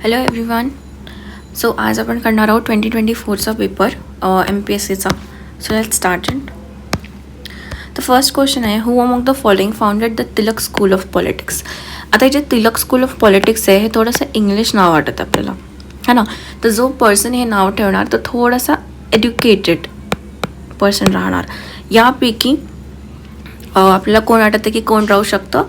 Hello everyone. So आज आपण करणार आहोत 2024चा पेपर MPSCचा. So let's start it. The first question आहे, who among the following founded the Tilak school of politics. आता जे तिलक स्कूल ऑफ पॉलिटिक्स आहे हे थोडंसं इंग्लिश नाव वाटतं आपल्याला, है ना. तर जो पर्सन हे नाव ठेवणार तो थोडासा एज्युकेटेड पर्सन राहणार. यापैकी आपल्याला कोण वाटतं की कोण राहू शकतं,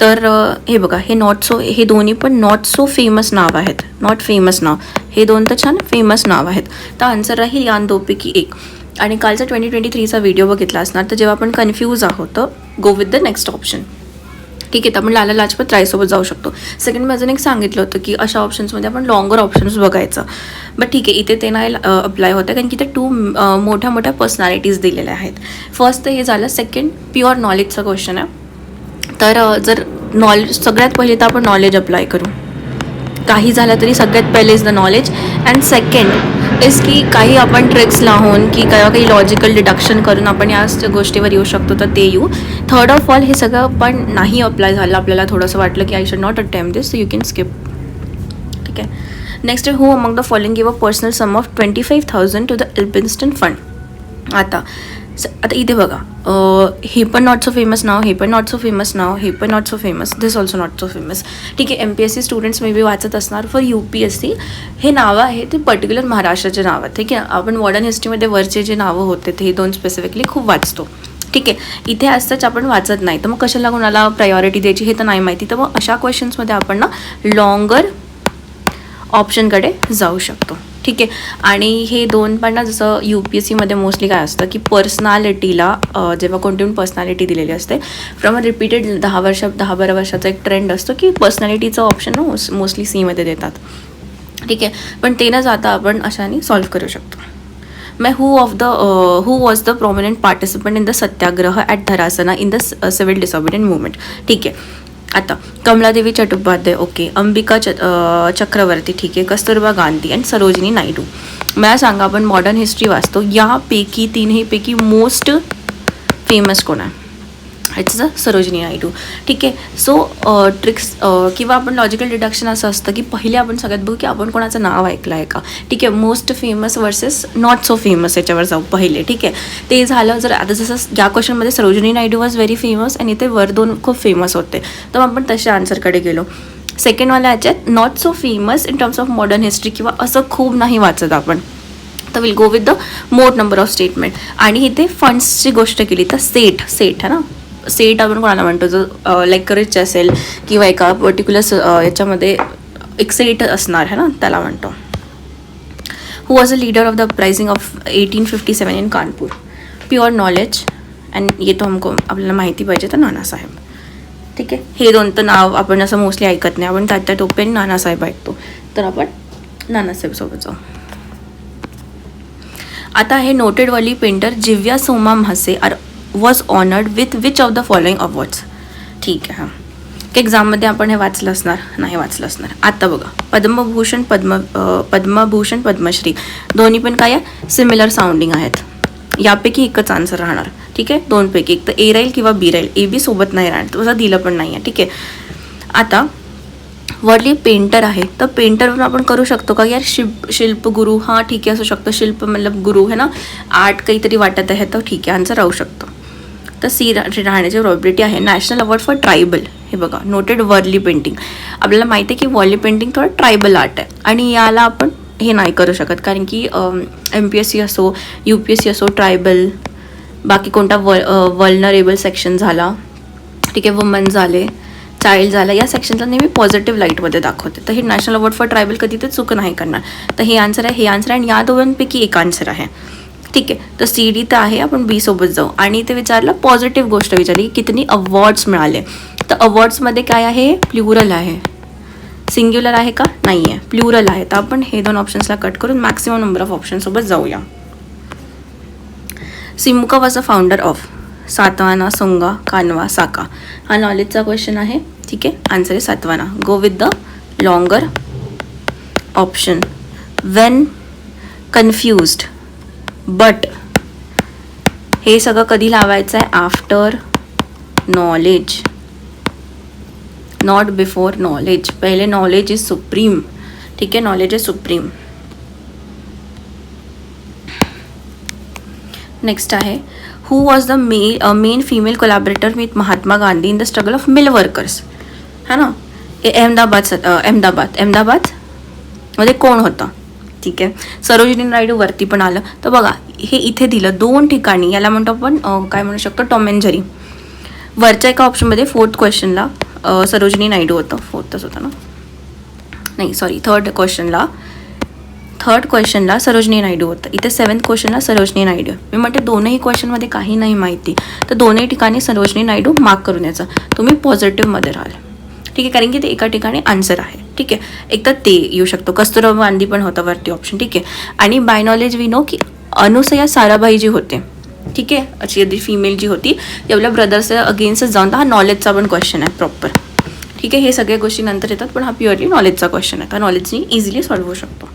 तर हे बघा, हे दोन्ही पण नॉट सो फेमस नाव आहेत. नॉट फेमस नाव, हे दोन तर छान फेमस नाव आहेत. तर आन्सर राहील या दोनपैकी एक. आणि कालचा 2023चा व्हिडिओ बघितला असणार, तर जेव्हा आपण कन्फ्यूज आहोत तर गो विथ द नेक्स्ट ऑप्शन. ठीक आहे, तर आपण लाला लाजपत रायसोबत जाऊ शकतो. सेकंड मी अजून एक सांगितलं होतं की अशा ऑप्शन्समध्ये आपण लॉंगर ऑप्शन्स बघायचं. बट ठीक आहे, इथे ते नाही अप्लाय होतं कारण की ते मोठ्या मोठ्या पर्सनॅलिटीज दिलेल्या आहेत. फर्स्ट तर हे झालं. सेकंड प्युअर नॉलेजचा क्वेश्चन आहे. तर जर नॉलेज, सगळ्यात पहिले तर आपण नॉलेज अप्लाय करू. काही झालं तरी सगळ्यात पहिले is the knowledge. And second is की काही आपण ट्रिक्स लावून की काही लॉजिकल डिडक्शन करून आपण या गोष्टीवर येऊ शकतो, तर ते येऊ. थर्ड ऑफ ऑल हे सगळं पण नाही अप्लाय झालं, आपल्याला थोडंसं वाटलं की I should not attempt this, so you can skip. ठीक आहे. नेक्स्ट आहे, who among the following give a personal sum of 25,000 to the Elphinstone fund. आता इथे बघा, हे पण नॉट सो फेमस नाव, हे पण नॉट सो फेमस नाव, हे पण not so famous, this also not so famous. ठीक आहे, MPSC स्टुडंट्स मे बी वाचत असणार. फॉर UPSC हे नावं आहे ते पर्टिक्युलर महाराष्ट्राचे नाव आहेत. ठीक आहे, आपण मॉडर्न हिस्ट्रीमध्ये वरचे जे नावं होते ते हे दोन स्पेसिफिकली खूप वाचतो. ठीक आहे, इथे असताच आपण वाचत नाही, तर मग कशाला कोणाला प्रायोरिटी द्यायची हे तर नाही माहिती. तर मग अशा क्वेश्चन्समध्ये आपण ना लॉंगर ऑप्शनकडे जाऊ शकतो. ठीक आहे. आणि हे दोन पण ना, जसं UPSCमध्ये मोस्टली काय असतं की पर्सनॅलिटीला जेव्हा कोणती पण पर्सनॅलिटी दिलेली असते, फ्रॉम अ रिपीटेड 10-12 वर्षाचा एक ट्रेंड असतो की पर्सनॅलिटीचं ऑप्शन ना मोस्टली सीमध्ये देतात. ठीक आहे, पण ते न जाता आपण अशाने सॉल्व्ह करू शकतो. मैं who was the prominent participant in the satyagraha at Dharasana in the civil disobedient movement. ठीक आहे. आता कमलादेवी चट्टोपाध्याय, ओके. अंबिका चक्रवर्ती, ठीक आहे. कस्तुरबा गांधी अँड सरोजिनी नायडू. मला सांगा, आपण मॉडर्न हिस्ट्री वाचतो, यापैकी तिन्हीपैकी मोस्ट फेमस कोण आहे? इट्स सरोजिनी नायडू. ठीक आहे. सो ट्रिक्स किंवा आपण लॉजिकल डिडक्शन असं असतं की पहिले आपण सगळ्यात बघू की आपण कोणाचं नाव ऐकलं आहे का. ठीक आहे, most famous versus not so famous याच्यावर जाऊ पहिले. ठीक आहे, ते झालं. जर आता जसं या क्वेश्चनमध्ये Sarojini Naidu was very famous आणि ते वर दोन खूप फेमस होते, तर आपण तशा आन्सरकडे गेलो. सेकंडवाल्या याच्यात not so famous in terms of modern history किंवा असं खूप नाही वाचत आपण, तर will go with the more number of statement. आणि इथे फंड्सची गोष्ट केली तर सेट आहे ना. सेट आपण कोणाला म्हणतो, जर लाईक रिच असेल किंवा एका पर्टिक्युलर याच्यामध्ये एक सेट असणार आहे ना, त्याला म्हणतो. Who was a leader of the uprising of 1857 in Kanpur. Pure knowledge and ये तो हमको आपल्याला माहिती पाहिजे तर नानासाहेब. ठीक आहे, हे दोन तर नाव आपण असं मोस्टली ऐकत नाही, आपण तात्या टोपे आणि नानासाहेब ऐकतो, तर आपण नानासाहेबसोबत जाऊ. आता हे noted Warli painter Jivya Soma Mhase was honoured with which of the following awards. ठीक आहे. हां, एक्झाममध्ये आपण हे वाचलं असणार, नाही वाचलं असणार. आता बघा, पद्मभूषण पद्मश्री दोन्ही पण काय आहे, सिमिलर साऊंडिंग आहेत. यापैकी एकच आन्सर राहणार. ठीक आहे, दोनपैकी एक तर ए राहील किंवा बी राहील. AB सोबत नाही राहणार, तसं दिलं पण नाही आहे. ठीक आहे. आता वर्ली पेंटर आहे, तर पेंटरवरून आपण करू शकतो का यार शिल्पगुरू. हां, ठीक आहे, असू शकतं. शिल्प मतलब गुरु है ना, आर्ट काहीतरी वाटत आहे, तर ठीक आहे, आन्सर राहू शकतो. तर C राहण्याची प्रॉबिलिटी आहे. नॅशनल अवॉर्ड फॉर ट्रायबल, हे बघा, नोटेड वर्ली पेंटिंग. आपल्याला माहिती आहे की वर्ली पेंटिंग थोडं ट्रायबल आर्ट आहे आणि याला आपण हे नाही करू शकत कारण की MPSC असो UPSC असो, ट्रायबल, बाकी कोणता वल्नरेबल सेक्शन झाला, ठीक आहे, वुमन झाले, चाइल्ड झाला, या सेक्शनला नेहमी पॉझिटिव्ह लाईटमध्ये दाखवते. तर हे नॅशनल अवॉर्ड फॉर ट्रायबल कधी ते चूक नाही करणार. तर हे आन्सर आहे, हे आन्सर आहे आणि या दोघांपैकी एक आन्सर आहे. ठीक आहे, तर CD तर आहे, आपण B सोबत जाऊ. आणि ते विचारलं, पॉझिटिव्ह गोष्ट विचारली की किती अवॉर्ड्स मिळाले. तर अवॉर्ड्समध्ये काय आहे, प्लुरल आहे. सिंग्युलर आहे का, नाही आहे, प्लुरल आहे. तर आपण हे दोन ऑप्शन्सला कट करून मॅक्सिमम नंबर ऑफ ऑप्शनसोबत जाऊया. Simuka was a founder of Satavahana, Sunga, Kanva, Shaka. हा नॉलेजचा क्वेश्चन आहे. ठीक आहे, आन्सर आहे Satavahana. Go with the longer option. When confused but, हे सगळं कधी लावायचं आहे, after knowledge, not before knowledge. पहिले नॉलेज इज सुप्रीम. ठीक आहे, नॉलेज इज सुप्रीम. नेक्स्ट आहे who was the main female collaborator with Mahatma Gandhi in the struggle of mill workers. है ना, अहमदाबाद मध्ये कोण होतं. ठीक आहे, सरोजिनी नायडू वरती पण आलं. तर बघा हे इथे दिलं 2 ठिकाणी, याला म्हणतो आपण काय म्हणू शकतो, टॉम अँड जेरी. वरच्या एका ऑप्शनमध्ये 4th क्वेश्चनला सरोजिनी नायडू होतं, 4thच होतं ना, नाही सॉरी, थर्ड क्वेश्चनला सरोजिनी नायडू होतं. इथे 7th क्वेश्चनला सरोजिनी नायडू. मी म्हणते दोनही क्वेश्चनमध्ये काही नाही माहिती, तर दोनही ठिकाणी सरोजिनी नायडू मार्क करून यायचं. तुम्ही पॉझिटिव्हमध्ये राहाल. ठीक आहे, कारण की ते एका ठिकाणी आन्सर आहे. ठीक आहे, एक तर ते येऊ शकतो. कस्तुरबा गांधी पण होतं वरती ऑप्शन. ठीक आहे, आणि बाय नॉलेज वी नो की अनुसया साराभाई जी होते, ठीक आहे, अशी फिमेल जी होती, एवढ्या ब्रदर्सच्या अगेन्स्ट जाऊन. हा नॉलेजचा पण क्वेश्चन आहे प्रॉपर. ठीक आहे, हे सगळ्या गोष्टी नंतर येतात, पण हा प्युअरली नॉलेजचा क्वेश्चन आहे. तर नॉलेजनी इझिली सॉल्व्ह होऊ शकतो.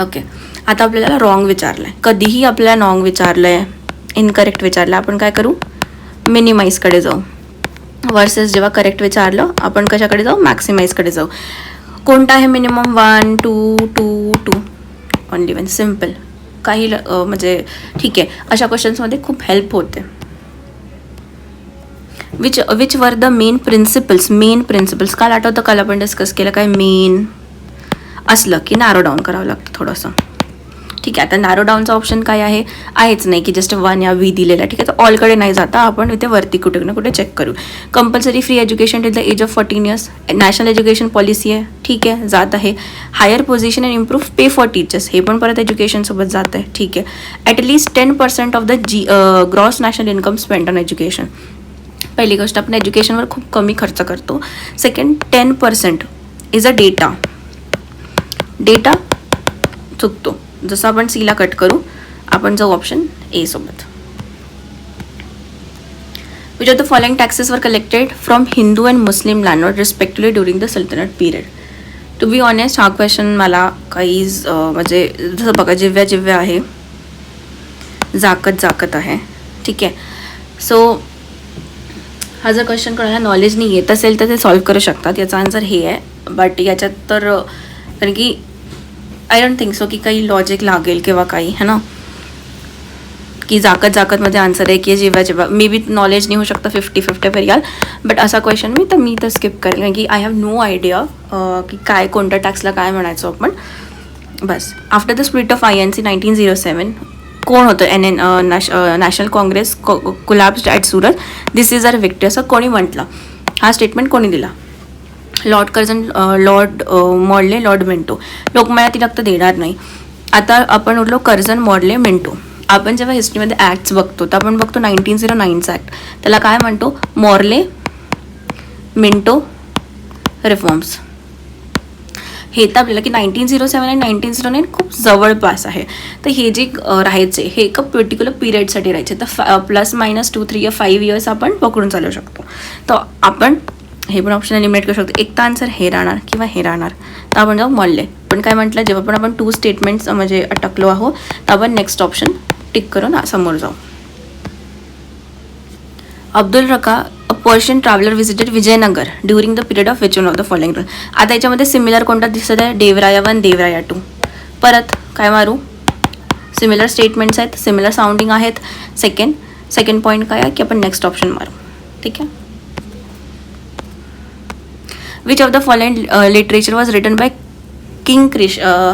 ओके, आता आपल्याला रॉंग विचारलं आहे. कधीही आपल्याला रॉंग विचारलं आहे, इनकरेक्ट विचारलं, आपण काय करू, मिनिमाइजकडे जाऊ. वर्सेस जेव्हा करेक्ट विचारलं आपण कशाकडे जाऊ, मॅक्सिमाइजकडे जाऊ. कोणता आहे मिनिमम, 1 2 2 2 ओनली 1. सिम्पल. काही म्हणजे ठीक आहे, अशा क्वेश्चन्समध्ये खूप हेल्प होते. Which were the main principles काल आठवतं, काल आपण डिस्कस केलं काय, मेन असलं की नॅरो डाऊन करावं लागतं थोडंसं. ठीक आहे, आता नॅरो डाऊनचा ऑप्शन काय आहे, आहेच नाही की जस्ट 1 या V दिलेला. ठीक आहे, तर ऑलकडे नाही जाता आपण इथे वरती कुठे ना कुठे चेक करू. Compulsory free education till the age of 14 years, national education policy आहे. ठीक आहे, जात आहे. Higher position and improve pay for teachers, हे पण परत एज्युकेशनसोबत जात आहे. ठीक आहे, at least 10% of the gross national income spend on education. पहिली गोष्ट, आपण एज्युकेशनवर खूप कमी खर्च करतो. सेकंड, 10% इज अ डेटा चुकतो. जसं आपण सीला कट करू, आपण जाऊ ऑप्शन ए सोबत. Which of the following taxes वर collected from Hindu and Muslim landlord respectively during the सल्तनत पिरियड. टू बी ऑनेस्ट, हा क्वेश्चन मला काहीच म्हणजे जसं बघा, जिव्या आहे, जाकत आहे. ठीक आहे, सो हा जर क्वेश्चन कोणाला नॉलेजनी येत असेल तर ते सॉल्व्ह करू शकतात. याचा आन्सर हे आहे. बट याच्यात तर कारण की आय डोंट थिंक सो की काही लॉजिक लागेल किंवा काही, है ना, की जाकतमध्ये आन्सर आहे की जेव्हा मे बी नॉलेज नाही होऊ शकतं, 50-50 याल. बट असा क्वेश्चन मी तर स्किप करेल, कारण की आय हॅव नो आयडिया की काय कोणत्या टॅक्सला काय म्हणायचो आपण. बस. After the split of INC 1907 कोण होतं, national Congress collapsed at Surat, this is our victory, असं कोणी म्हटलं. हा स्टेटमेंट कोणी दिला, Lord Curzon, Lord Morley, Lord Minto. Lokmanya Tilak तर देणार नाही. आता आपण उरलो कर्झन, मॉडले, मिंटो. आपण जेव्हा हिस्ट्रीमध्ये ॲक्ट्स बघतो तर आपण बघतो 1909चा ॲक्ट, त्याला काय म्हणतो, मॉर्ले मिंटो रिफॉर्म्स. हे तर आपल्याला की 1907 आणि 1909 खूप जवळपास आहे. तर हे जे राहायचे हे एका पर्टिक्युलर पिरियडसाठी राहायचे. तर ±2, 3 या 5 इयर्स आपण पकडून चालू शकतो. तर आपण हे पण ऑप्शन एलिमिनेट करू शकतो. एक तर आन्सर हे राहणार किंवा हे राहणार. तर आपण जाऊ मॉडले. पण काय म्हटलं, जेव्हा पण आपण 2 स्टेटमेंट्स म्हणजे अटकलो आहोत तर आपण नेक्स्ट ऑप्शन टिक करून समोर जाऊ. Abdul Razzaq, a Persian traveller visited Vijayanagar during the period of which one of the following. आता याच्यामध्ये सिमिलर कोणता दिसत आहे, देवराया 1, देवराया 2. परत काय मारू, सिमिलर स्टेटमेंट्स आहेत, सिमिलर साऊंडिंग आहेत. सेकंड पॉईंट काय आहे की आपण नेक्स्ट ऑप्शन मारू. ठीक आहे. Which of the following literature was written by king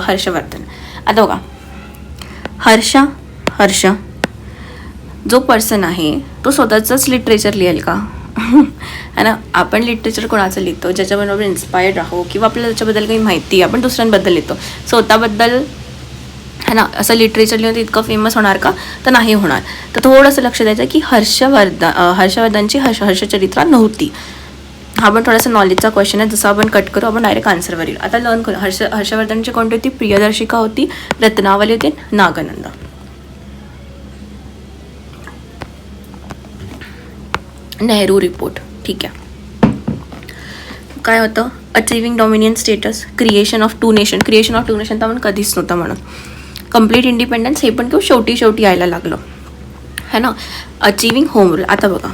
Harshvardhan. आता बघा, हर्ष जो पर्सन आहे तो स्वतःचंच लिटरेचर लिहेल का, है ना. आपण लिटरेचर कोणाचं लिहितो, ज्याच्याबरोबर इन्स्पायर्ड राहू किंवा आपल्याला त्याच्याबद्दल काही माहिती आपण दुसऱ्यांबद्दल लिहितो. स्वतःबद्दल, है ना, असं लिटरेचर लिहून इतकं फेमस होणार का, तर नाही होणार. तर थोडंसं लक्ष द्यायचं की हर्षवर्धनची हर्षचरित्रा नव्हती. हा पण थोडासा नॉलेजचा क्वेश्चन आहे. जसं आपण कट करू आपण डायरेक्ट आन्सरवर येईल. आता लर्न करू. हर्षवर्धनची कोणती होती, प्रियदर्शिका होती, रत्नावली होती, नागानंद. नेहरू रिपोर्ट. ठीक आहे. काय होतं, achieving dominion status, creation of two nation तर आपण कधीच नव्हतं म्हणत. कम्प्लीट इंडिपेंडन्स, हे पण खूप शेवटी यायला लागलं, है ना. Achieving home rule. आता बघा,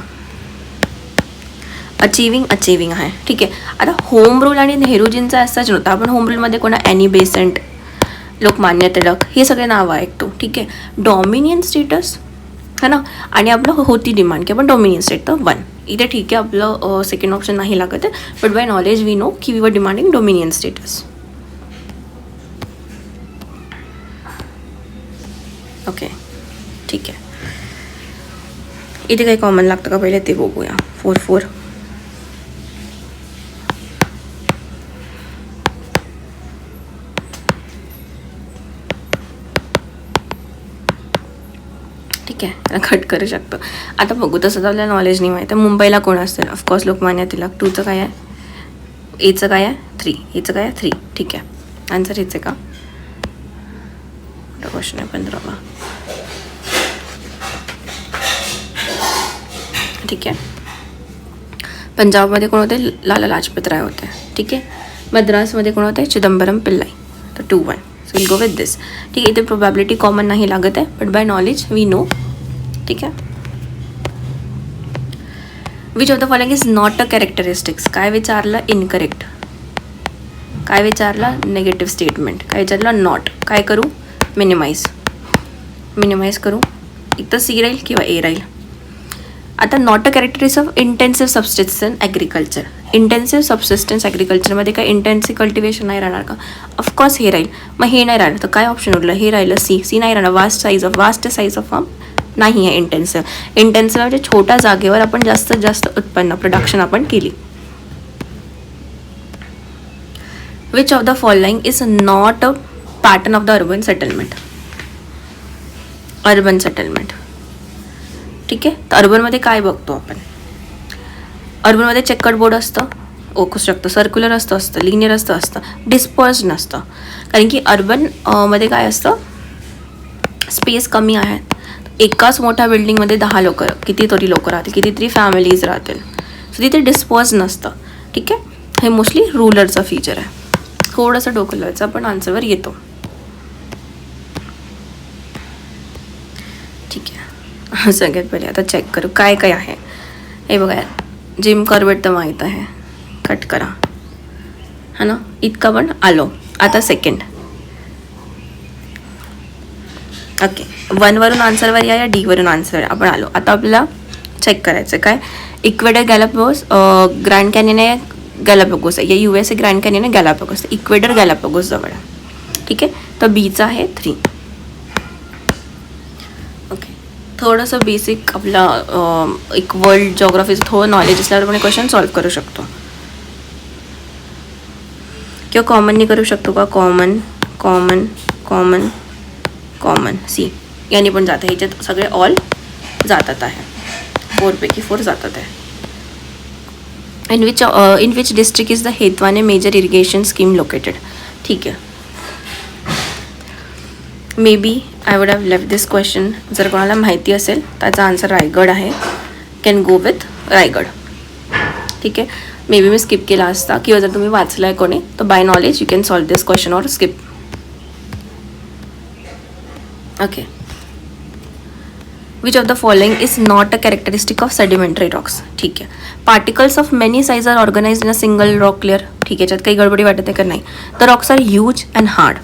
अचिव्हिंग आहे. ठीक आहे. आता होम रूल आणि नेहरूजींचा असाच नव्हता. आपण होम रूलमध्ये कोणा ॲनी बेसंट, लोकमान्य टिळक हे सगळे नावं ऐकतो. ठीक आहे. डॉमिनियन स्टेटस है ना, आणि आपलं होती डिमांड की आपण डॉमिनियन स्टेट तर 1 इथे. ठीक आहे, आपलं सेकंड ऑप्शन नाही लागत आहे. But by knowledge we know की we were demanding dominion status. Okay, ठीक आहे. इथे काही कॉमन लागतं का पहिले ते बघूया. 4 ठीक आहे, त्याला कट करू शकतो. आता बघू, तसं तर आपल्याला नॉलेज नाही माहीत आहे. मुंबईला कोण असेल? ऑफकोर्स लोकमान्य टिळक. 2चं काय आहे? एचं काय आहे? 3. एचं काय आहे? 3. ठीक आहे, आन्सर हेच आहे का? क्वेश्चन आहे 15वा. ठीक आहे. पंजाबमध्ये कोण होते? लाला लाजपत राय होते. ठीक आहे. मद्रासमध्ये कोण होते? चिदंबरम पिल्लाई. तर 2-1. So will go with this. ठीक आहे, इथे प्रोबॅबिलिटी कॉमन नाही लागत आहे. But by knowledge we know. ठीक आहे. Which of the following is not a characteristics? काय विचारलं? इनकरेक्ट. काय विचारलं? Negative statement. काय विचारलं? नॉट. काय करू? मिनिमाइज करू. एक तर सी राहील किंवा ए राहील. आता not a characteristics of intensive subsistence agriculture. Intensive subsistence ॲग्रिकल्चरमध्ये काय इंटेन्सिव्ह कल्टिवेशन नाही राहणार का? ऑफकोर्स हे राहील. मग हे नाही राहिलं तर काय ऑप्शन उरलं? हे राहिलं सी नाही राहणार. वास्ट साईज ऑफ फार्म नाही आहे इंटेन्सिव्ह. इंटेन्सिव्ह म्हणजे छोट्या जागेवर आपण जास्तीत जास्त उत्पन्न प्रोडक्शन आपण केली. Which of the following is not a pattern of the urban settlement? Urban settlement. ठीक आहे. तर अर्बनमध्ये काय बघतो आपण? अर्बनमध्ये चेकर्ड बोर्ड असतं, ओकू शकतं, सर्क्युलर असतं, लिनियर असतं, डिस्पर्स नसतं. कारण की अर्बन मध्ये काय असतं? स्पेस कमी आहे. एकाच मोठ्या बिल्डिंगमध्ये 10 लोक, कितीतरी लोक राहतील, कितीतरी फॅमिलीज राहतील. सो तिथे डिस्पर्स नसतं. ठीक आहे. हे मोस्टली रुलरचं फीचर आहे. थोडंसं डोकं लावायचं, आपण आन्सरवर येतो. ठीक आहे. सगळ्यात पहिले आता चेक करू काय काय आहे. हे बघा, जिम कॉर्बेट तर माहीत आहे, कट करा हा ना. इतका पण आलो. आता सेकंड. ओके, 1 वरून आन्सरवर या डी वरून आन्सर आपण आलो. आता आपल्याला चेक करायचं काय? इक्वेडर गॅलापागोस, ग्रँड कॅनियन आहे गॅलापागोस आहे, या USA ग्रँड कॅनियन आहे गॅलापागोस. इक्वेडर गॅलापागोस जवळ आहे. ठीक आहे. तर बीचा आहे 3. ओके, थोडंसं बेसिक आपला एक वर्ल्ड जॉग्राफीचं थोडं नॉलेज असल्यावर आपण क्वेश्चन सॉल्व करू शकतो किंवा कॉमननी करू शकतो का? Common common common common C याने पण जातं. ह्याच्यात सगळे ऑल जातात आहे. 4 पैकी 4 जातात आहे. In which district is the Hetawane major irrigation scheme located? ठीक आहे. May B I would have left this question. जर कोणाला माहिती असेल त्याचा आन्सर रायगड आहे. Can go with Raigad. ठीक आहे. मे बी मी स्किप केला असता, किंवा जर तुम्ही वाचलं आहे कोणी तर by knowledge you can solve this question or skip. Okay. Which of the following is not a characteristic of sedimentary rocks? ठीक आहे. Particles of many size are organize in a single rock layer. ठीक आहे. याच्यात काही गडबडी वाटत आहे का? नाही. The rocks are huge and hard.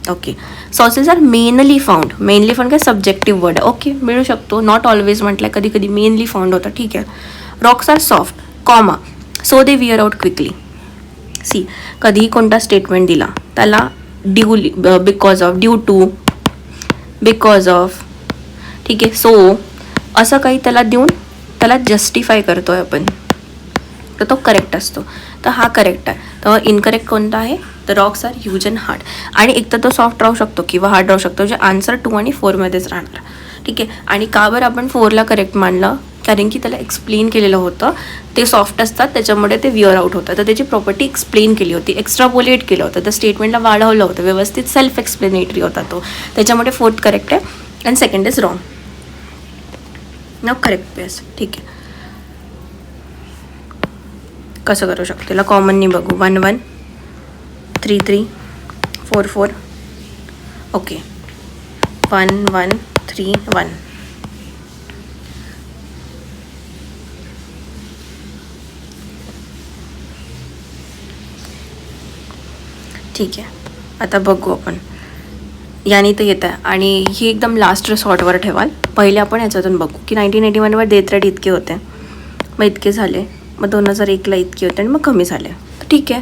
Okay. सॉसेस are mainly found. Mainly found काय? Subjective word. ओके, मिळू शकतो. नॉट ऑलवेज म्हटलं, कधी कधी मेनली फाउंड होतं. ठीक आहे. Rocks are soft, comma, so they wear out quickly. C, कधीही कोणता स्टेटमेंट दिला त्याला due, because of, due to, because of, ठीक आहे, सो असं काही त्याला देऊन त्याला जस्टिफाय करतो आहे आपण, तर तो करेक्ट असतो. तर हा करेक्ट आहे. तर इनकरेक्ट कोणता आहे? तर rocks are huge and hard. आणि एक तर तो सॉफ्ट राहू शकतो किंवा हार्ड राहू शकतो, जे आन्सर 2 आणि 4 मध्येच राहणार. ठीक आहे. आणि का बरं आपण 4ला करेक्ट मानलं? कारण की त्याला एक्सप्लेन केलेलं होतं ते सॉफ्ट असतात त्याच्यामुळे ते विअर आउट होतं. तर त्याची प्रॉपर्टी एक्सप्लेन केली होती, एक्स्ट्रापोलेट केलं होतं, तर स्टेटमेंटला वाढवलं होतं, व्यवस्थित सेल्फ एक्सप्लेनेटरी होता तो. त्याच्यामुळे 4th करेक्ट आहे अँड सेकंड इज रॉंग. न करेक्ट पेस. ठीक आहे. कसं करू शकतो त्याला? कॉमननी बघू. 1 1 3 3 4 4. ओके. 1 1 3 1. ठीक आहे, आता बघू आपण. यानी तर येत आहे आणि ही एकदम लास्ट रिसॉर्टवर ठेवाल. पहिले आपण ह्याच्यातून बघू की 1981वर डेथ रेट इतके होते, मग इतके झाले, मग 2001ला इतके होते आणि मग कमी झाले. तर ठीक आहे,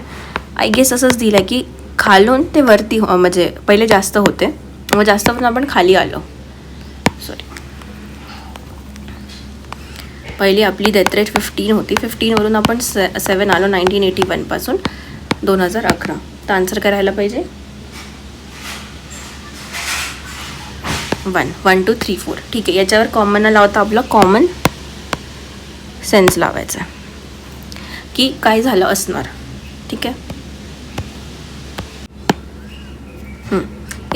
आय गेस असंच दिलं की खालून ते वरती म्हणजे पहिले जास्त होते, मग जास्त पण आपण खाली आलो. सॉरी, पहिली आपली डेथ रेट 15 होती, 15वरून आपण 7 आलो 1981पासून 2011. तर आन्सर करायला पाहिजे 1 2 3 4. ठीक आहे, याच्यावर कॉमन न लावता आपलं कॉमन सेन्स लावायचं आहे की काय झालं असणार. ठीक आहे,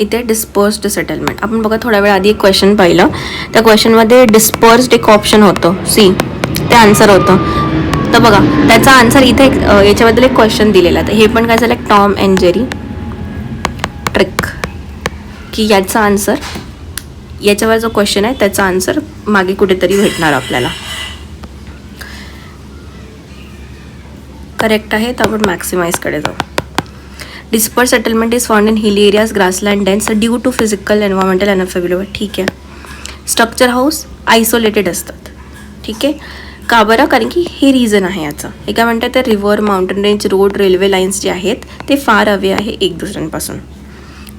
इथे डिस्पर्स्ड सेटलमेंट. आपण बघा थोड्या वेळ आधी एक क्वेश्चन पाहिलं, त्या क्वेश्चनमध्ये डिस्पर्स्ड एक ऑप्शन होतं, सी, ते आन्सर होतं. तर बघा त्याचा आन्सर इथे याच्याबद्दल एक क्वेश्चन दिलेला आहे. तर हे पण काय झालं, टॉम अँड जेरी ट्रिक, की याचा आन्सर याच्यावर जो क्वेश्चन आहे त्याचा आन्सर मागे कुठेतरी भेटणार आपल्याला. करेक्ट आहे, तर आपण मॅक्सिमाइजकडे जाऊ. Disperse settlement is found in hilly areas, grassland dense due to physical environmental unavailable. ठीक आहे, स्ट्रक्चर हाऊस आयसोलेटेड असतात. ठीक आहे, का बरं, कारण की हे रिझन आहे याचं. हे काय म्हणतात, तर river, mountain range, road, railway lines जे आहेत ते फार अवे आहे एक दुसऱ्यांपासून.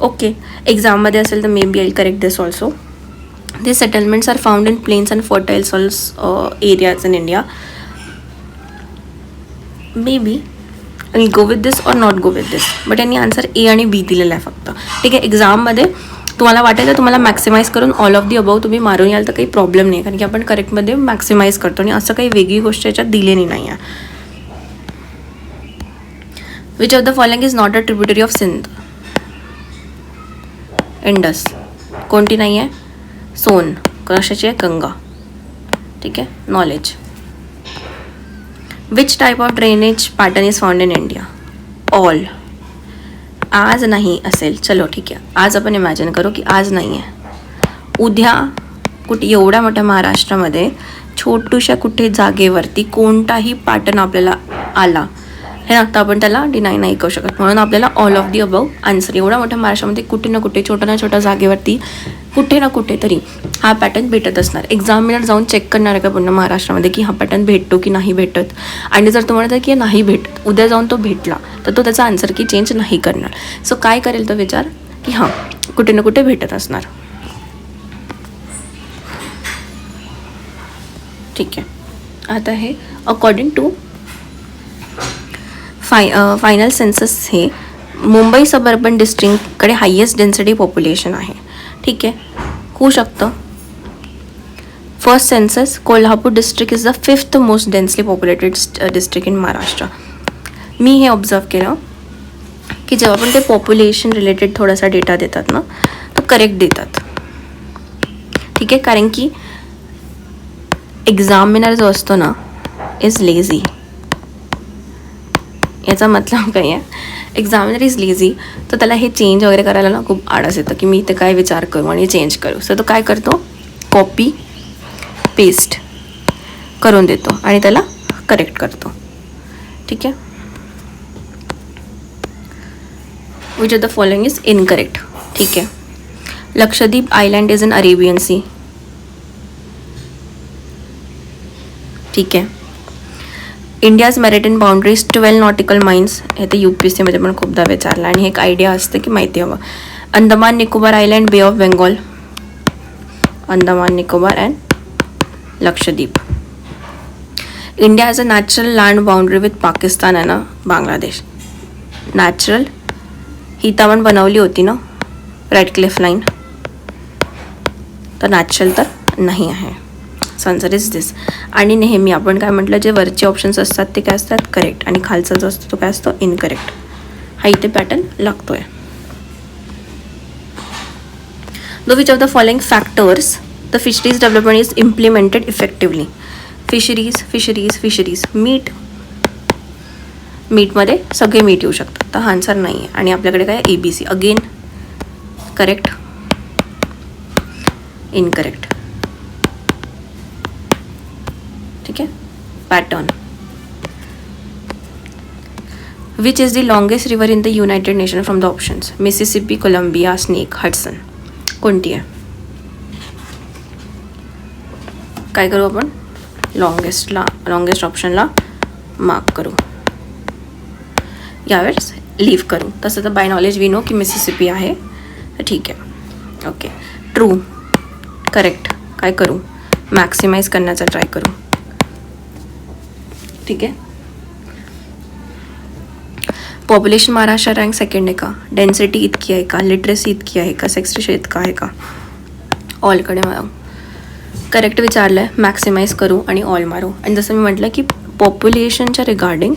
ओके, एक्झाममध्ये असेल तर may be I correct this also. These settlements are found in plains and fertile soils areas in India. Maybe I'll go with this or not go with this. But यांनी answer ए आणि बी दिलेला आहे फक्त. ठीक आहे, एक्झाममध्ये तुम्हाला वाटेल तर तुम्हाला मॅक्सिमाइज करून ऑल ऑफ दी अबाव तुम्ही मारून याल तर काही प्रॉब्लेम नाही, कारण की आपण करेक्टमध्ये मॅक्सिमाइज करतो आणि असं काही वेगळी गोष्ट याच्यात दिलेली नाही आहे. Which of the following is not a tributary of Sindh? Indus. कोणती नाही आहे? सोन. कशाची आहे? गंगा. ठीक आहे, knowledge. Which type of drainage pattern is found in India? All. आज नाही असेल, चलो ठीक आहे, आज आपण इमॅजिन करू की आज नाही आहे. उद्या कुठे एवढ्या मोठ्या महाराष्ट्रामध्ये छोटूशा कुठे जागेवरती कोणताही पॅटर्न आपल्याला आला हे ना, तर आपण त्याला डिनाय नाही करू शकत. म्हणून आपल्याला all of the above answer. एवढ्या मोठ्या महाराष्ट्रामध्ये कुठे ना कुठे छोट्या ना छोट्या जागेवरती कुठे ना कुठे तरी हा पॅटर्न भेटत असणार. एक्झामिनर जाऊन चेक करणार आहे का पूर्ण महाराष्ट्रामध्ये की हा पॅटर्न भेटतो की नाही भेटत, आणि जर तो म्हणत की नाही भेटत, उद्या जाऊन तो भेटला तर तो त्याचा आन्सर की चेंज नाही करणार. सो काय करेल तो विचार की हां कुठे ना कुठे भेटत असणार. ठीक आहे, आता हे अकॉर्डिंग टू फायनल सेन्सस हे मुंबई सबअर्बन डिस्ट्रिक्टकडे हायेस्ट डेन्सिटी पॉप्युलेशन आहे. ठीक आहे, होऊ शकतं. First census Kolhapur district is the 5th most densely populated district in Maharashtra. मी हे ऑब्झर्व केलं की जेव्हा पण ते पॉप्युलेशन रिलेटेड थोडासा डेटा देतात ना, तो करेक्ट देतात. ठीक आहे, कारण की एक्झामिनर जो असतो ना इज लेझी. याचा मतलब काय आहे, एक्झामिनर इज लेझी, तर त्याला हे चेंज वगैरे करायला ना खूप आळस येतं की मी इथे काय विचार करू आणि चेंज करू. सो तो काय करतो, कॉपी पेस्ट करून देतो आणि त्याला करेक्ट करतो. ठीक आहे, which of the following is incorrect. ठीक आहे, Lakshadweep island is in Arabian sea. ठीक आहे, India's maritime boundaries 12 nautical miles. हे तर UPSCमध्ये पण खूपदा विचारलं आणि एक आयडिया असते की माहिती हवं. अंदमान निकोबार आयलँड, बे of Bengal. Andaman Nicobar and Lakshadweep. India has a natural land boundary with Pakistan आहे ना बांगलादेश. नॅचरल ही तर आपण बनवली होती ना रेड क्लिफ लाईन, तर नॅचरल तर नाही आहे. आन्सर इज दिस. आणि नेहमी आपण काय म्हटलं, जे वरचे ऑप्शन्स असतात ते काय असतात करेक्ट आणि खालचा जो असतो तो काय असतो इनकरेक्ट. हा इथे पॅटर्न लागतोय. Do which of the following factors the fisheries development is implemented effectively? Fisheries fisheries fisheries. मीटमध्ये सगळे मीट येऊ शकतात, तर हा आन्सर नाही आहे. आणि आपल्याकडे काय ABC. Again correct, incorrect. ठीक आहे, pattern. Which is the longest river in the United Nation from the options? Mississippi, Columbia, Snake, Hudson. कोणती आहे? काय करू आपण? लॉंगेस्ट ऑप्शनला मार्क करू, यावेळेस लीव्ह करू. तसं तर बाय नॉलेज वी नो की मिसिसिपी आहे, तर ठीक आहे. Okay, true, correct. काय करू? मॅक्सिमाइज करण्याचा ट्राय करू. ठीक आहे. पॉप्युलेशन महाराष्ट्र रँक सेकंड आहे का? डेन्सिटी इतकी आहे का? लिटरसी इतकी आहे का? सेक्स रेशो इतका आहे का? ऑलकडे करेक्ट विचारलं आहे, मॅक्सिमाइज करू आणि ऑल मारू. आणि जसं मी म्हटलं की पॉप्युलेशनच्या रिगार्डिंग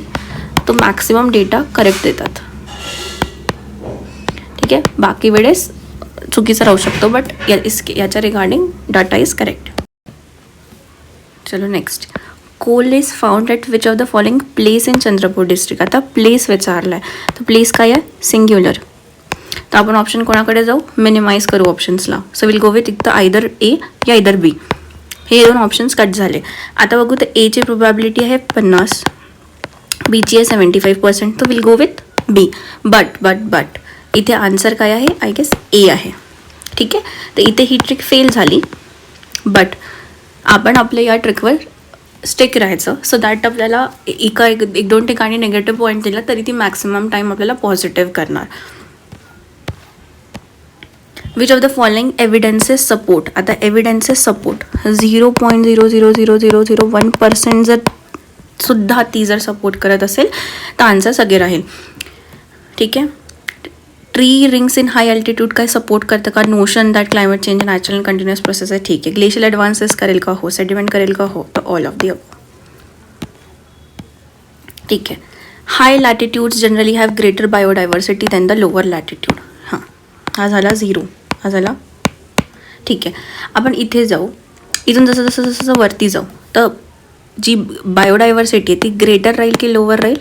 तो मॅक्सिमम डेटा करेक्ट देतात. ठीक आहे, बाकी वेळेस चुकीचा राहू शकतो, बट याच्या रिगार्डिंग डाटा इज करेक्ट. चलो next. Coal is found at which of the following place in Chandrapur district. आता प्लेस विचारलं आहे, तर प्लेस काय आहे? सिंग्युलर. तर आपण ऑप्शन कोणाकडे जाऊ? मिनिमाइज करू ऑप्शन्सला. सो विल गो विथ इथं आयदर ए या आयदर बी. हे दोन ऑप्शन्स कट झाले. आता बघू तर एची प्रोबॅबिलिटी आहे 50, बीची आहे 75%, तर will go with B. But इथे आन्सर काय आहे? आय गेस ए आहे. ठीक आहे, तर इथे ही ट्रिक फेल झाली, बट आपण आपल्या या ट्रिकवर स्टिक राहायचं. सो दॅट आपल्याला एक दोन ठिकाणी निगेटिव्ह पॉईंट दिला तरी ती मॅक्सिमम टाईम आपल्याला पॉझिटिव्ह करणार. Which of the following evidences support. आता एव्हिडन्सेस सपोर्ट 0.0000001% जर सुद्धा ती जर सपोर्ट करत असेल तर आन्सर सगळे राहील. ठीक आहे. Tree rings in high altitude काय सपोर्ट करतं का? Notion that climate change natural continuous process आहे. ठीक आहे. ग्लेशियल ॲडव्हान्सेस करेल का? हो. सेडिमेंट करेल का? हो. तर ऑल ऑफ दी अबव. ठीक आहे. High latitudes generally have greater biodiversity than the lower latitude. हां, हा झाला 0. हा झाला. ठीक आहे, आपण इथे जाऊ. इथून जसं जसं जसं जसं वरती जाऊ तर जी बायोडायव्हर्सिटी आहे ती ग्रेटर राहील की लोअर राहील?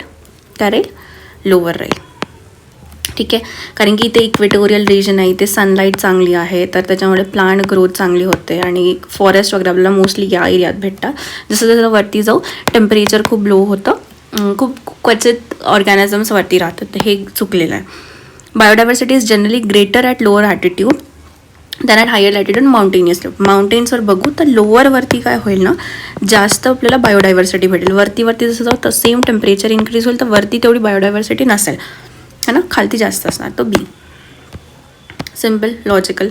काय राहील? लोअर राहील. ठीक आहे, कारण की इथे इक्वेटोरियल रिजन आहे, इथे सनलाईट चांगली आहे, तर त्याच्यामुळे प्लांट ग्रोथ चांगली होते आणि फॉरेस्ट वगैरे आपल्याला मोस्टली या एरियात भेटतात. जसं जसं वरती जाऊ टेम्परेचर खूप लो होतं, खूप क्वचित ऑर्गॅनिझम्स वरती राहतात, तर हे चुकलेलं आहे. Biodiversity is generally greater at lower altitude than at higher latitude mountainous. माउंटेन्सवर बघू तर लोअरवरती काय होईल ना, जास्त आपल्याला बायोडायव्हर्सिटी भेटेल. वरती जसं जाऊ तर सेम टेम्परेचर इन्क्रीज होईल, तर वरती तेवढी बायोडायव्हर्सिटी नसेल, है ना, खालती जास्त असणार. तो B. Simple, logical.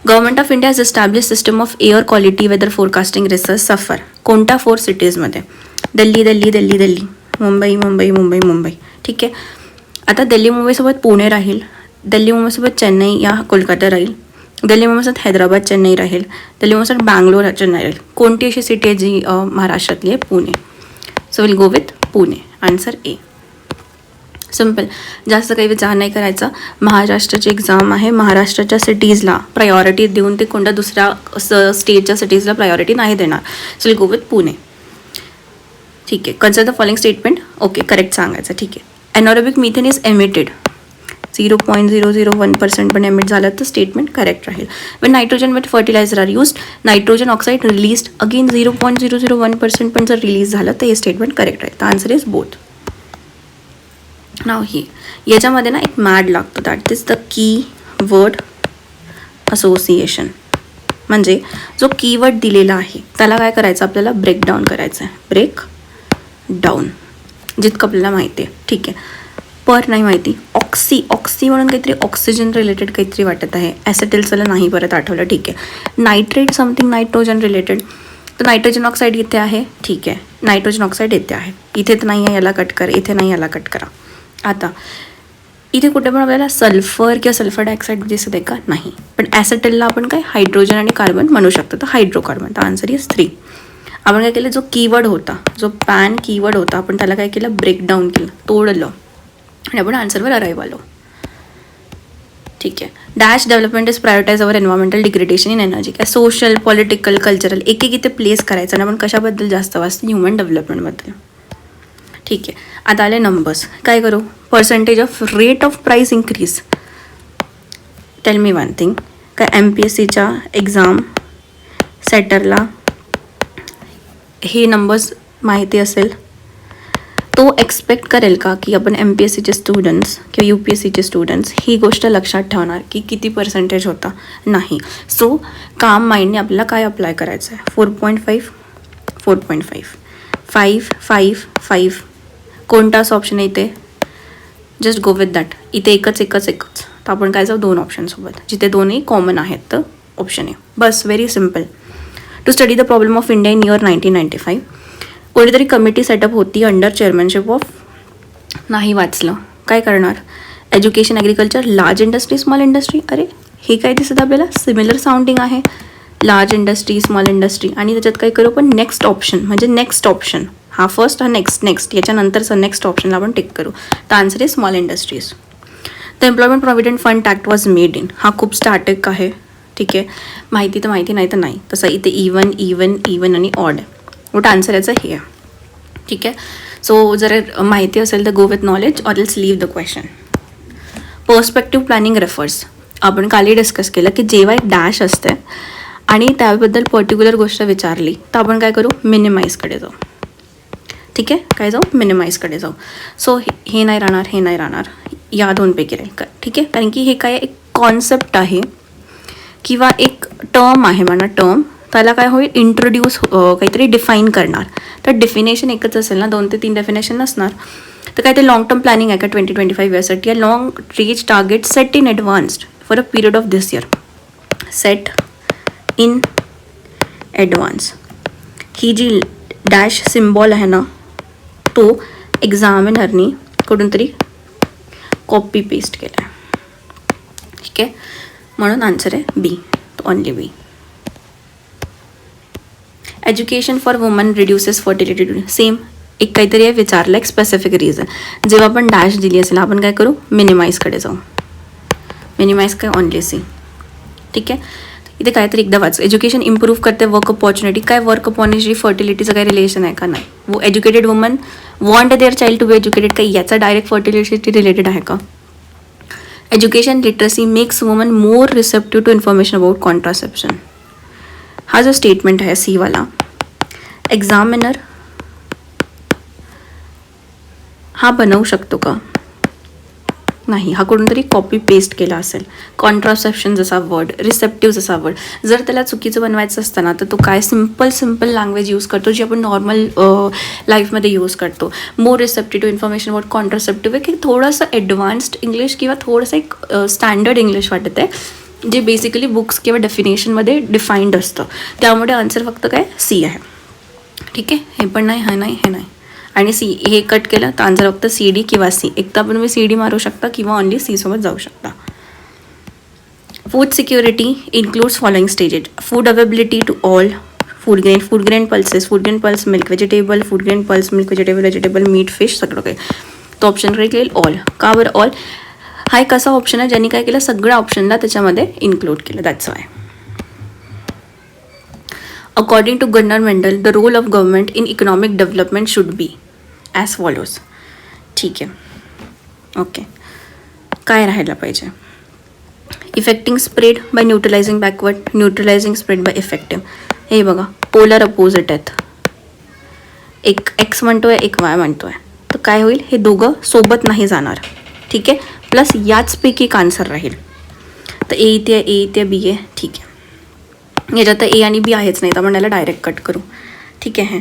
Government of India has establish system of air quality weather forecasting research SAFAR. कोणत्या 4 सिटीजमध्ये? दिल्ली दिल्ली दिल्ली दिल्ली, मुंबई मुंबई मुंबई मुंबई. ठीक आहे. आता दिल्ली मुंबईसोबत पुणे राहील, दिल्ली मुंबईसोबत चेन्नई या कोलकाता राहील, दिल्ली मुंबईसोबत हैदराबाद चेन्नई राहील, दिल्ली मुंबईसोबत बँगलोर चेन्नई राहील. कोणती अशी सिटी आहे जी महाराष्ट्रातली आहे? Pune. So will go with Pune. Answer A. Simple, जास्त काही विचार नाही करायचा. महाराष्ट्राची एक्झाम आहे, महाराष्ट्राच्या सिटीजला प्रायोरिटी देऊन ते कोणत्या दुसऱ्या स्टेटच्या सिटीजला प्रायोरिटी नाही देणार. So will go with Pune. ठीक आहे. Consider the following statement. Okay, correct सांगायचं. ठीक आहे. एनॉरोबिक मिथेन इज एमिटेड 0.001% पण एमिट झालं तर स्टेटमेंट करेक्ट राहील. When nitrogen with fertiliser are used nitrogen oxide released again 0.001% पण जर रिलीज झालं तर हे स्टेटमेंट करेक्ट राहील. तर आन्सर इज बोथ. नाव ही याच्यामध्ये ना एक मॅड लागतो, that is the key word association. म्हणजे जो कीवर्ड दिलेला आहे त्याला काय करायचं, आपल्याला ब्रेकडाऊन करायचं आहे. ब्रेक डाऊन जितकं आपल्याला माहिती आहे. ठीक आहे. पर नाही माहिती. ऑक्सी म्हणून काहीतरी ऑक्सिजन रिलेटेड काहीतरी वाटत आहे. ॲसेटिल्सला नाही परत आठवलं. ठीक आहे. Nitrate something nitrogen related. तर नायट्रोजन ऑक्साईड इथे आहे. ठीक आहे. नायट्रोजन ऑक्साईड इथे आहे. इथे तर नाही आहे, याला कट करा. इथे नाही, याला कट करा. आता इथे कुठे पण आपल्याला सल्फर किंवा सल्फर डायऑक्साईड दिसत आहे का? नाही. पण ॲसेटिलला आपण काय हायड्रोजन आणि कार्बन म्हणू शकतो, तर हायड्रोकार्बन. तर आन्सर इज 3. आपण काय केलं, जो कीवर्ड होता, जो पॅन कीवर्ड होता, आपण त्याला काय केलं, ब्रेकडाऊन केलं, तोडलं आणि आपण आन्सरवर अराईव्ह आलो. ठीक आहे. Dash development is prioritise our environmental degradation in energy. काय सोशल, पॉलिटिकल, कल्चरल एक एक इथे प्लेस करायचं आणि आपण कशाबद्दल जास्त वाचतो? ह्युमन डेव्हलपमेंटबद्दल. ठीक आहे. आता आले नंबर्स. काय करू? Percentage of rate of price increase. Tell me one thing, काय MPSCच्या एक्झाम सेटरला हे नंबर्स माहिती असेल तो एक्सपेक्ट करेल का की आपण MPSCचे स्टुडंट्स किंवा UPSCचे स्टुडंट्स ही गोष्ट लक्षात ठेवणार की किती पर्सेंटेज होता? नाही. सो काम माइंडने आपल्याला काय अप्लाय करायचं आहे? 4.5 4.5 5 5 5 कोणता असं ऑप्शन आहे इथे? Just go with that. इथे एकच तर आपण काय जाऊ 2 ऑप्शनसोबत जिथे दोन्ही कॉमन आहेत तर ऑप्शन आहे. बस very simple. To study the problem of India in year 1995 कोणीतरी कमिटी सेटअप होती अंडर चेअरमॅनशिप ऑफ, नाही वाचलं, काय करणार? Education, agriculture, large industry, small industry. अरे हे काय दिसत आपल्याला? सिमिलर साऊंडिंग आहे. लार्ज इंडस्ट्री, स्मॉल इंडस्ट्री आणि त्याच्यात काय करू पण नेक्स्ट ऑप्शन, म्हणजे नेक्स्ट ऑप्शन हा फर्स्ट, हा नेक्स्ट याच्यानंतरचं नेक्स्ट ऑप्शनला आपण टिक करू. तर answer is small industries. The employment provident fund act was made in. हा खूप स्टॅटिक आहे, ठीक आहे. माहिती तर माहिती, नाही तर नाही. तसं इथे इवन आणि ऑड आहे. बट आन्सर याचं हे आहे, ठीक आहे. सो जर माहिती असेल तर go with knowledge or else leave the question. Perspective planning refers. आपण कालही डिस्कस केलं की जेव्हा एक डॅश असते आणि त्याबद्दल पर्टिक्युलर गोष्ट विचारली तर आपण काय करू? मिनिमाइजकडे जाऊ, ठीक आहे. काय जाऊ? मिनिमाइजकडे जाऊ. सो हे नाही राहणार, या दोनपैकी राहील का, ठीक आहे. कारण की हे काय एक कॉन्सेप्ट आहे किंवा एक टर्म आहे म्हणा, टर्म त्याला काय होईल? इंट्रोड्यूस काहीतरी डिफाईन करणार. तर डेफिनेशन एकच असेल ना, 2 ते 3 डेफिनेशन नसणार. तर काय ते लॉंग टर्म प्लॅनिंग आहे का 2025 इयर्ससाठी? या long range target set in advanced for a period of this year. Set in advance. ही जी डॅश सिम्बॉल आहे ना तो एक्झामिनरनी कुठून तरी कॉपी पेस्ट केला आहे, ठीक आहे. म्हणून आन्सर आहे B, only B. Education for women reduces fertility. Same एक काहीतरी आहे, विचारलं एक स्पेसिफिक रिझन. जेव्हा आपण डॅश दिली असेल आपण काय करू? मिनिमाइजकडे जाऊ. मिनिमाइज काय? ओनली सी, ठीक आहे. इथे काहीतरी एकदा वाच. एज्युकेशन इम्प्रूव्ह करते वर्क अपॉर्च्युनिटी. काय वर्क अपॉर्च्युनिटी फर्टिलिटीचं काही रिलेशन आहे का? नाही. वो educated woman want their child to be educated, काही याचा डायरेक्ट फर्टिलिटी रिलेटेड आहे का? Education literacy makes woman more receptive to information about contraception. हा जो स्टेटमेंट आहे सी वाला, एक्झामिनर हा बनवू शकतो का? नाही. हा कुठून तरी कॉपी पेस्ट केला असेल. कॉन्ट्रासेप्शन जसा वर्ड, रिसेप्टिव्ह जसा वर्ड, जर त्याला चुकीचं बनवायचं असतं ना तर तो काय सिम्पल लँग्वेज यूज करतो जी आपण नॉर्मल लाईफमध्ये यूज करतो. More receptive to information about contraceptive की थोडंसं ॲडव्हान्स्ड इंग्लिश किंवा थोडंसं एक स्टँडर्ड इंग्लिश वाटत आहे जे बेसिकली बुक्स किंवा डेफिनेशनमध्ये डिफाईंड असतं. त्यामुळे आन्सर फक्त काय? सी आहे, ठीक आहे. हे पण नाही, हे नाही आणि सी. हे कट केलं तर आन्सर फक्त CD किंवा सी. एक तर आपण CD मारू शकता किंवा ओनली सी सोबत जाऊ शकता. Food security includes following stages. Food availability to all. Food grain pulse, milk vegetable, food grain pulse, milk vegetable, meat, fish, सगळं काही. तो ऑप्शन काय केलं? ऑल. का बरं ऑल? हा एक असा ऑप्शन आहे ज्यांनी काय केलं? सगळ्या ऑप्शनला त्याच्यामध्ये इन्क्लूड केलं. That's why. According to Gunnar Myrdal the role of government in economic development should be as follows. ठीक आहे, ओके. काय राहायला पाहिजे? Effecting spread by neutralizing backward, neutralizing spread by effective. हे बघा पोलर अपोजिट आहेत. एक एक्स म्हणतोय, एक वाय म्हणतोय, तर काय होईल? हे दोघं सोबत नाही जाणार, ठीक आहे. प्लस याचपैकी एक आन्सर राहील. तर ए इथे बी आहे, ठीक आहे. याच्यात ए आणि बी आहेच नाही तर आपण याला डायरेक्ट कट करू, ठीक आहे.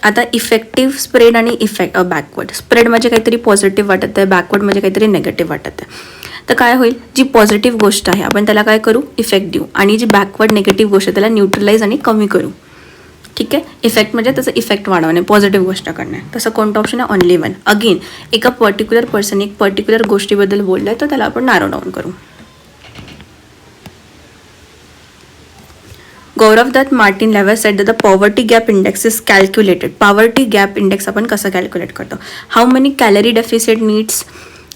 आता इफेक्टिव्ह स्प्रेड आणि बॅकवर्ड. स्प्रेड म्हणजे काहीतरी पॉझिटिव्ह वाटत आहे, बॅकवर्ड म्हणजे काहीतरी नेगेटिव्ह वाटत आहे. तर काय होईल? जी पॉझिटिव्ह गोष्ट आहे आपण त्याला काय करू? इफेक्ट देऊ आणि जी बॅकवर्ड निगेटिव्ह गोष्ट आहे त्याला न्यूट्रलाइज आणि कमी करू, ठीक आहे. इफेक्ट म्हणजे त्याचा इफेक्ट वाढवणे, पॉझिटिव्ह गोष्ट करणे. तसं कोणतं ऑप्शन आहे? Only one. अगेन एका पर्टिक्युलर पर्सन एक पर्टिक्युलर गोष्टीबद्दल बोललं आहे तर त्याला आपण नॅरो डाऊन करू. Gaurav Datt Martin Ravallion set the poverty gap index is calculated. Poverty gap index आपण कसं कॅल्क्युलेट करतो? How many calorie deficit needs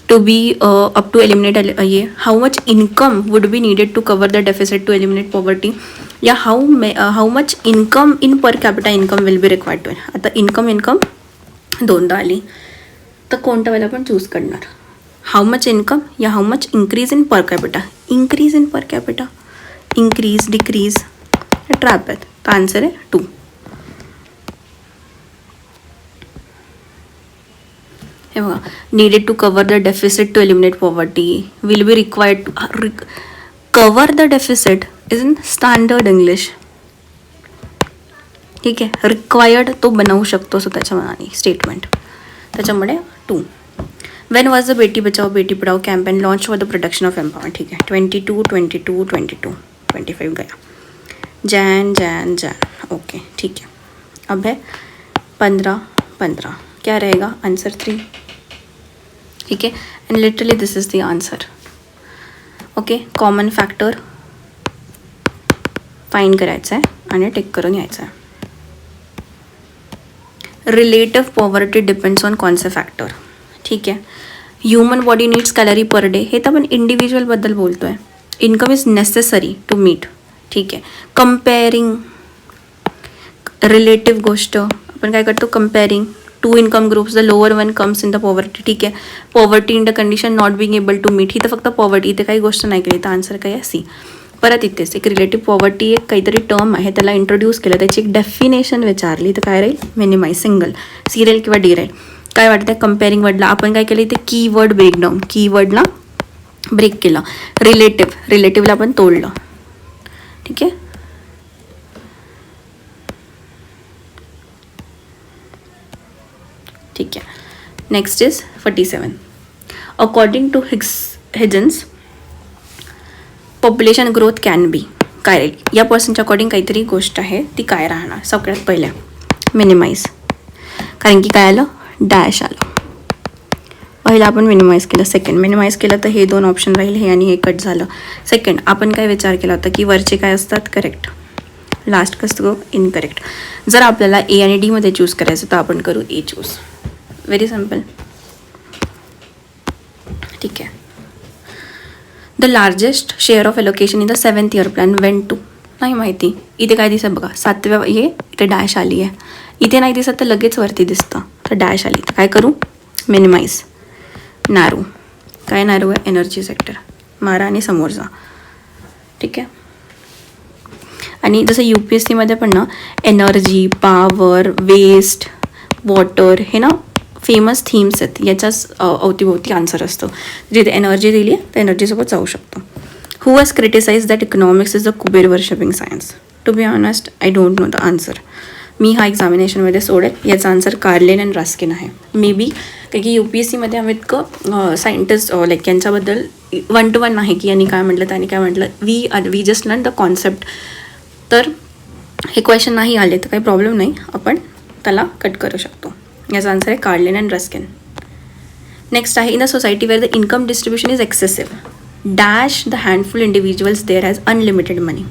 to be up to eliminate ये. How much income would be needed to cover the deficit to eliminate poverty. या how much income in per capita income will be required to. आता income दोनदा आली तर कोणत्या वेळेला आपण choose करणार? हाऊ मच इन्कम या how much increase in per capita. Increase in per capita, increase decrease trap आहेत. तर आन्सर आहे 2. हे बघा, needed to cover the deficit to eliminate poverty, will be required to cover the deficit is in standard English. ठीक आहे, required तो बनवू शकतो स्वतःच्या मनाने स्टेटमेंट. त्याच्यामुळे 2. Wien was the Beti Bachao Beti Padhao campaign launch for the production of empowerment. ठीक आहे, 22 गया. जैन. ओके, ठीक है. अब है 15. क्या रहेगा आंसर? 3. ठीक है, and literally this is the answer. Okay, common factor find करायचं आहे आणि टिक करून यायचं आहे. रिलेटिव्ह पॉवर्टी डिपेंड्स ऑन कोणचे फॅक्टर. ठीक आहे, human body needs calorie per day, हे तर आपण इंडिव्हिज्युअलबद्दल बोलतो आहे. Income is necessary to meet. ठीक आहे, कम्पेअरिंग रिलेटिव्ह गोष्ट आपण काय करतो, comparing 2 income groups, the lower one comes in the poverty. ठीक आहे, poverty in the condition not being able to meet, ही तर फक्त पॉवर्टी, इथे काही गोष्ट नाही केली तर आन्सर काय आहे? सी. परत इथेच एक रिलेटिव्ह पॉवर्टी एक काहीतरी टर्म आहे, त्याला इंट्रोड्यूस केलं, त्याची एक डेफिनेशन विचारली तर काय राहील? मिनिमाइज, सिंगल, सी राहील किंवा डी राहील. काय वाटतं कंपेअरिंग वर्डला आपण काय केलं इथे? कीवर्ड ब्रेकडाऊन, कीवर्डला ब्रेक केलं. रिलेटिव्हला आपण तोडलं. ठीक आहे, ठीक आहे. Next is 47. According to Higgins population growth can be, काय राहील? या पर्सनच्या अकॉर्डिंग काहीतरी गोष्ट आहे, ती काय राहणार? सगळ्यात पहिल्या मिनिमाइज, कारण की काय आलं? डॅश आलं. पहिला आपण मिनिमाइज केलं. सेकंड मिनिमाइज केलं तर हे 2 ऑप्शन राहील, हे आणि हे कट झालं. सेकंड आपण काय विचार केला होता की वरचे काय असतात? करेक्ट. लास्ट कसं? इनकरेक्ट. जर आपल्याला ए आणि डी मध्ये चूज करायचं तर आपण करू ए चूज. Very simple. ठीक आहे. The largest share of allocation in the 7th year plan went to, नाही माहिती. इथे काय दिसत बघा, 7व्या, हे इथे डॅश आली आहे. इथे नाही दिसत तर लगेच वरती दिसतं, तर डॅश आली. तर काय करू? मिनिमाइज. नॅरो, काय नॅरो आहे? एनर्जी सेक्टर, मारा आणि समोर जा. ठीक आहे. आणि जसं UPSCमध्ये पण ना एनर्जी, पॉवर, वेस्ट, वॉटर हे ना फेमस थीम्स आहेत, याच्याच अवतीभोवती आन्सर असतं. जिथे एनर्जी दिली आहे तर एनर्जीसोबत जाऊ शकतो. Who has criticize that economics is the Kuber worshipping science? To be honest I don't know the answer. मी हा एक्झामिनेशनमध्ये सोडेल. याचा आन्सर कार्लेन अँड रस्किन आहे. मे बी कारण की UPSCमध्ये आम्ही इतकं सायंटिस्ट लाईक यांच्याबद्दल 1 to 1 आहे की यांनी काय म्हटलं त्यांनी काय म्हटलं. We just learn the concept. तर हे क्वेश्चन नाही आले तर काही प्रॉब्लेम नाही, आपण त्याला कट करू शकतो. याचा आन्सर आहे कार्लेन अँड रस्किन. नेक्स्ट आहे in the society where the income distribution is excessive dash the handful individuals there has unlimited money.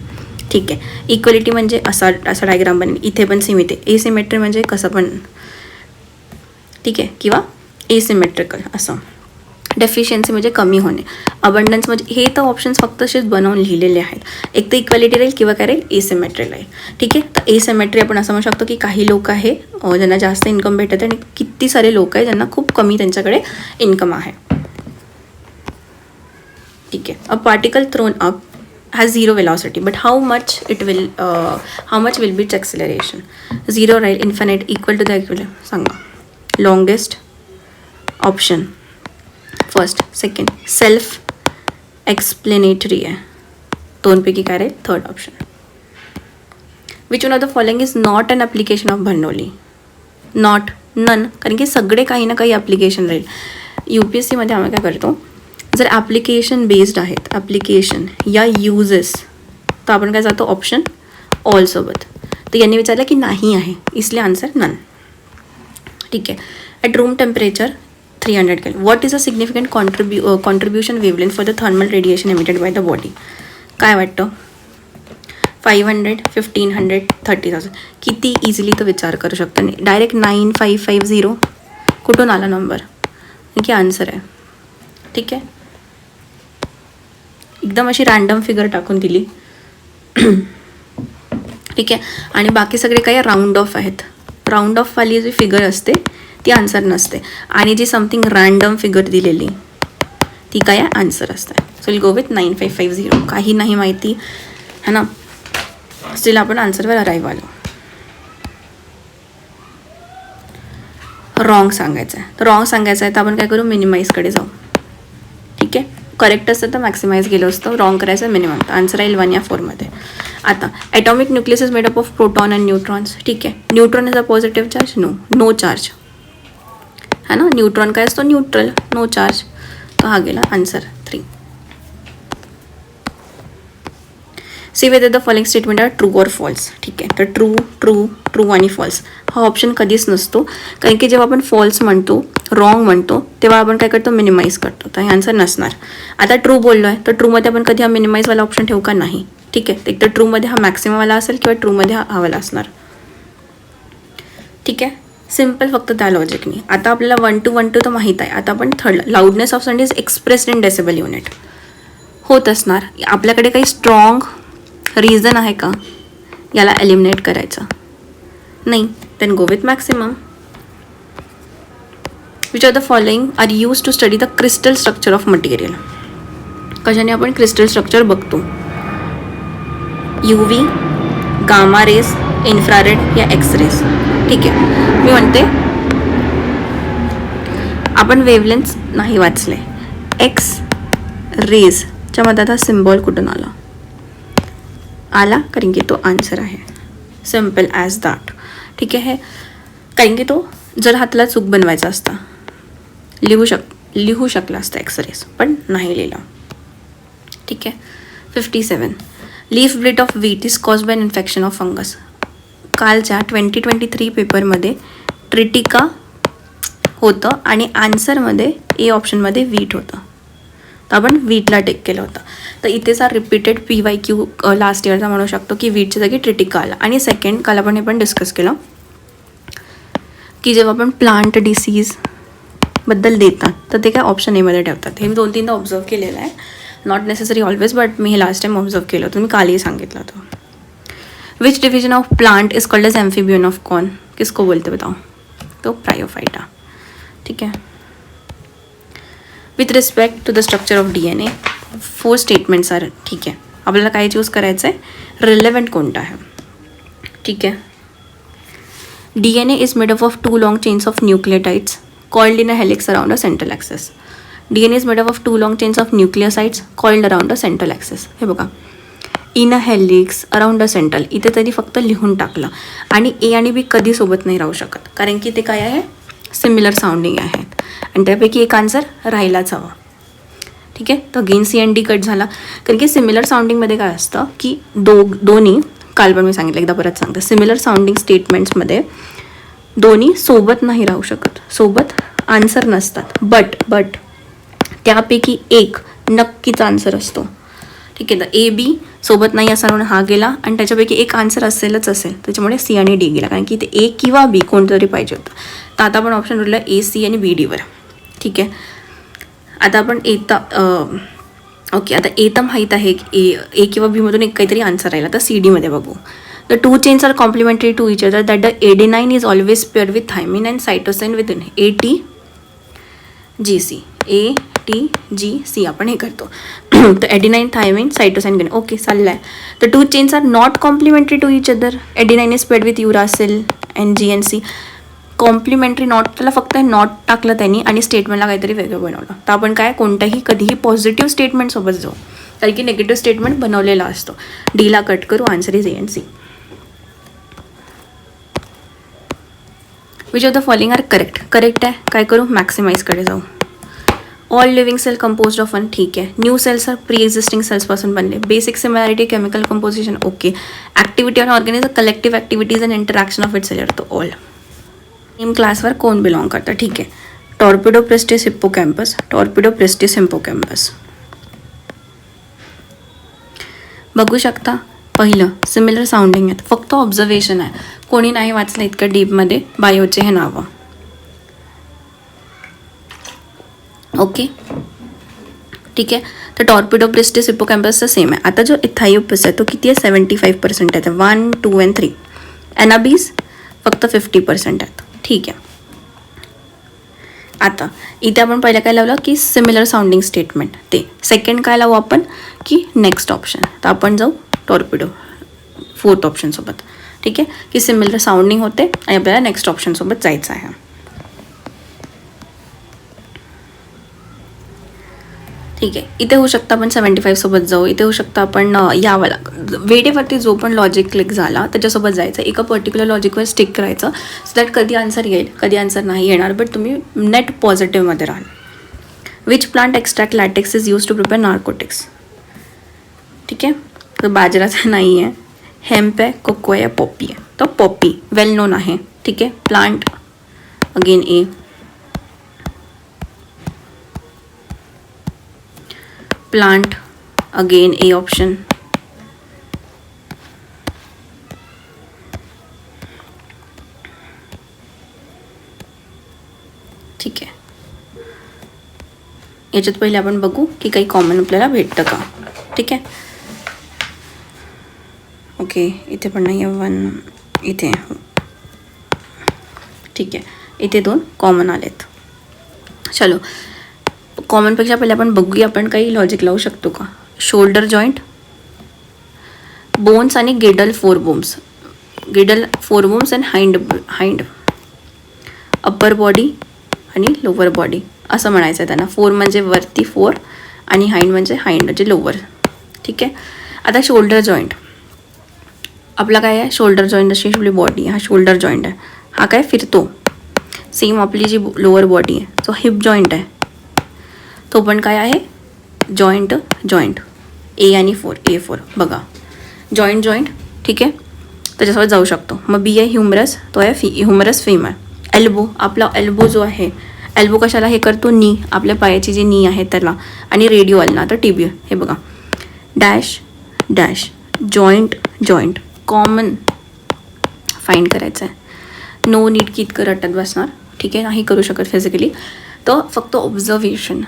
ठीक आहे. इक्वलिटी म्हणजे असा डायग्राम बनेल. इथे पण सेम येते. एसिमेट्री म्हणजे कसं पण, ठीक आहे, किंवा एसिमेट्रिकल असं. डेफिशियन्सी म्हणजे कमी होणे. अबंडन्स म्हणजे हे तर ऑप्शन्स फक्त असेच बनवून लिहिलेले आहेत. एक तर इक्वॅलिटी राहील किंवा काय राहील? एसिमेट्री राहील. ठीक आहे. तर एसिमेट्री आपण असं म्हणू शकतो की काही लोक आहे ज्यांना जास्त इन्कम भेटत आहे आणि किती सारे लोक आहे ज्यांना खूप कमी त्यांच्याकडे इन्कम आहे. ठीक आहे. A particle throne up has zero velocity but how much will be its acceleration? 0 राहील. Infinite equal to the equal सांगा. Longest option first, second self explanatory आहे. 2 पैकी काय राहील? Third option. Which one of the following is not an application of भांडवली? Not, none, कारण की सगळे काही ना काही ॲप्लिकेशन राहील. UPSCमध्ये आम्ही काय करतो, जर ॲप्लिकेशन बेस्ड आहेत, ॲप्लिकेशन या युजेस, तर आपण काय जातो ऑप्शन ऑल सोबत. तर यांनी विचारलं की नाही आहे, इसलिए आन्सर नन. ठीक आहे. At room temperature 300 kelvin what is a significant contribution wavelength for the thermal radiation emitted by the body? काय वाटतं? 500, 1500, 30,000. किती इझिली तर विचार करू शकता. डायरेक्ट 9550 कुठून आला नंबर? की आन्सर आहे. ठीक आहे. एकदम अशी रँडम फिगर टाकून दिली. ठीक आहे. आणि बाकी सगळे काही राऊंड ऑफ आहेत. राऊंड ऑफवाली जी फिगर असते ती आन्सर नसते आणि जी समथिंग रँडम फिगर दिलेली ती काय आन्सर असते. So will go with 9550. काही नाही माहिती है ना, स्टील आपण आन्सरवर अराईव्ह आलो. रॉंग सांगायचं आहे. तर रॉंग सांगायचं आहे तर आपण काय करू, मिनिमाइजकडे जाऊ. ठीक आहे, करेक्ट असतं तर मॅक्सिमाइज गेलं असतं, रॉंग करायचं मिनिमम. तर आन्सर राहील 1 या 4मध्ये. आता atomic nucleus is made up of proton and neutrons. ठीक आहे, neutron is a positive charge, no charge है ना. न्यूट्रॉन काय असतो, न्यूट्रल, नो चार्ज. तर हा गेला answer 3. See whether the following statement are true or false. ठीक आहे, तर ट्रू ट्रू ट्रू आणि फॉल्स हा ऑप्शन कधीच नसतो, कारण की जेव्हा आपण फॉल्स म्हणतो, रॉंग म्हणतो, तेव्हा आपण काय करतो, मिनिमाइज करतो. तर हे आन्सर नसणार. आता ट्रू बोललो आहे तर ट्रूमध्ये आपण कधी हा मिनिमाइजवाला ऑप्शन ठेवू का, नाही. ठीक आहे, एक तर ट्रूमध्ये हा मॅक्सिममवाला असेल किंवा ट्रूमध्ये हा वाला असणार. ठीक आहे, सिम्पल, फक्त त्या लॉजिकनी. आता आपल्याला 1 to 1 तर माहीत आहे. आता आपण third, loudness of sound is expressed in decibel unit होत असणार. आपल्याकडे काही स्ट्रॉंग रिझन आहे का याला एलिमिनेट करायचं, नाही. Then go with maximum. Which are the following are use to study the crystal structure of material. कशाने आपण क्रिस्टल स्ट्रक्चर बघतो, UV, गामा रेस, इन्फ्रारेड या एक्सरेस. ठीक आहे, मी म्हणते आपण वेवलेन्थ नाही वाचले. एक्स रेजच्या मध्ये आता सिम्बॉल कुठून आला, कारण की तो आन्सर आहे. Simple as that. ठीक आहे, कारण की तो जर हाताला चूक बनवायचा असता लिहू शकला असता एक्सरेस, पण नाही लिहिला. ठीक आहे. 57 leaf blight of wheat is cause by infection of fungus. कालच्या 2023 पेपरमध्ये ट्रिटिका होतं आणि आन्सरमध्ये ए ऑप्शनमध्ये व्हीट होतं, तर आपण व्हीटला टेक केलं होतं. तर इथेचा रिपीटेड PYQ लास्ट इयरचा म्हणू शकतो की व्हीटच्या जागी ट्रिटिका आला. आणि सेकंड, काल आपण हे पण डिस्कस केलं की जेव्हा आपण प्लांट डिसीजबद्दल देतात तर ते काय ऑप्शन एमध्ये ठेवतात. हे मी 2-3दा ऑब्झर्व केलेलं आहे, नॉट नेसेसरी ऑलवेज, बट मी हे लास्ट टाइम ऑब्झर्व केलं होतं, मी कालही सांगितलं होतं. Which division of plant is called as amphibian of corn. किसको बोलते बताओ, तो प्रायोफाइटा. ठीक आहे. With respect to the structure of DNA 4 statements are. ठीक आहे, आपल्याला काय चूज करायचं आहे, रिलेव्हंट कोणता आहे. ठीक आहे. DNA is made up of 2 long chains of nucleotides called in a helix around a central access. DNA is made up of 2 long chains of nucleosides called around a central access. हे बघा, in a helix around a central, इथे तरी फक्त लिहून टाकलं. आणि A आणि B कधी सोबत नाही राहू शकत, कारण की ते काय आहे, सिमिलर साऊंडिंग आहेत, आणि त्यापैकी एक आन्सर राहिलाच हवा. ठीक आहे, तर again C and D cut झाला, कारण की सिमिलर साऊंडिंगमध्ये काय असतं की दोन्ही, काल पण मी सांगितलं, एकदा परत सांगते, सिमिलर साऊंडिंग स्टेटमेंट्समध्ये दोन्ही सोबत नाही राहू शकत, सोबत आन्सर नसतात. बट त्यापैकी एक नक्कीच आन्सर असतो. ठीक आहे, तर AB सोबत नाही असं म्हणून हा गेला, आणि त्याच्यापैकी एक आन्सर असेलच असेल, त्याच्यामुळे C आणि D गेला, कारण की ते A किंवा B कोणतरी पाहिजे होतं. तर आता आपण ऑप्शन उरलं A, C आणि B, Dवर. ठीक आहे. आता आपण ओके, आता A तर माहीत आहे की A किंवा B मधून एक काहीतरी आन्सर राहिला, तर C, Dमध्ये बघू. The 2 chains are complementary to each other that the adenine is always pair with thymine and cytosine with ATGC. ATGC आपण हे करतो. तर एडेनाइन, थायमिन, सायटोसाइन, ओके चाललं आहे. तर 2 chains are not complementary to each other. Adenine is paired with uracil and GNC. Complementary not, त्याला फक्त not टाकलं त्यांनी आणि स्टेटमेंटला काहीतरी वेगळं बनवलं. तर आपण काय, कोणत्याही कधीही पॉझिटिव्ह स्टेटमेंटसोबत जाऊ, कारण की निगेटिव्ह स्टेटमेंट बनवलेला असतो. Dला कट करू, answer is A and C. Which of the following are correct आहे. काय करू, मॅक्सिमाइजकडे जाऊ. All living cell composed of one. ठीक आहे. New cells are pre existing सेल्सपासून बनले. Basic similarity, chemical composition, okay. Activity on organism, collective activities and interaction of it cellular, total. Name क्लासवर कोण बिलॉंग करतं. ठीक आहे. Torpedo pristis hippocampus, torpedo pristis hippocampus. बघू शकता, पहिलं सिमिलर साऊंडिंग आहेत, फक्त ऑब्झर्वेशन आहे, कोणी नाही वाचलं इतकं डीपमध्ये बायोचे हे नावं. ओके, ठीक आहे. तर टॉर्पिडोप्रिस्टिस हिप्पोकॅम्पसचं सेम आहे. आता जो इथायोपस आहे तो किती आहे, 75% आहे. 1, 2 and 3. एनाबीज फक्त 50% आहेत. ठीक आहे. आता इथे आपण पहिलं काय लावलं की सिमिलर साऊंडिंग स्टेटमेंट, ते सेकंड काय लावू आपण की नेक्स्ट ऑप्शन. तर आपण जाऊ टॉर्पिडो 4th ऑप्शनसोबत. ठीक आहे, की सिमिलर साऊंडिंग होते आणि आपल्याला नेक्स्ट ऑप्शनसोबत जायचं आहे. ठीक आहे. इथे होऊ शकतं आपण 75 सोबत जाऊ, इथे होऊ शकतं आपण यावाला वेळेवरती जो पण लॉजिक क्लिक झाला त्याच्यासोबत जायचं, एका पर्टिक्युलर लॉजिकवर स्टिक करायचं, सो दॅट कधी आन्सर येईल कधी आन्सर नाही येणार, बट तुम्ही नेट पॉझिटिव्हमध्ये राहाल. Which plant extract latex is use to prepare narcotics. ठीक आहे, तर बाजराचा नाही आहे, हेम्प आहे, कोको आहे, पॉपी आहे. तर पॉपी वेल नोन आहे. ठीक आहे. Plant again A. Plant again A option. ठीक आहे. याच्यात पहिले आपण बघू की काही कॉमन आपल्याला भेटतं का. ठीक आहे. ओके, इथे पण नाही आहे 1, इथे. ठीक आहे, इथे 2 कॉमन आलेत. चलो, कॉमनपेक्षा पहिले आपण बघूया आपण काही लॉजिक लावू शकतो का. शोल्डर जॉईंट, बोन्स आणि girdle 4 bones. Girdle 4 bones and hind upper body आणि लोअर बॉडी असं म्हणायचं आहे त्यांना. 4 म्हणजे वरती 4 आणि हाइंड म्हणजे हाइंड म्हणजे लोअर. ठीक आहे. आता शोल्डर जॉईंट आपला काय आहे, शोल्डर जॉईंट अशी आपली बॉडी, हा शोल्डर जॉईंट आहे, हा काय फिरतो. सेम आपली जी लोअर बॉडी आहे तो हिप जॉईंट आहे, तो पण काय आहे जॉईंट. ए आणि 4 A4 बघा, जॉईंट. ठीक आहे, त्याच्यासोबत जाऊ शकतो. मग बी आहे ह्युमरस, तो आहे ह्युमरस फेमर. एल्बो, आपला एल्बो जो आहे, एल्बो कशाला हे करतो, नी, आपल्या पायाची जी नी आहे त्याला. आणि रेडिओ अल्ना तर टीबी. हे बघा, डॅश जॉईंट कॉमन फाइंड करायचं आहे. नो नीड की इतकं रटत बसणार. ठीक आहे, नाही करू शकत फिजिकली. तर फक्त observation,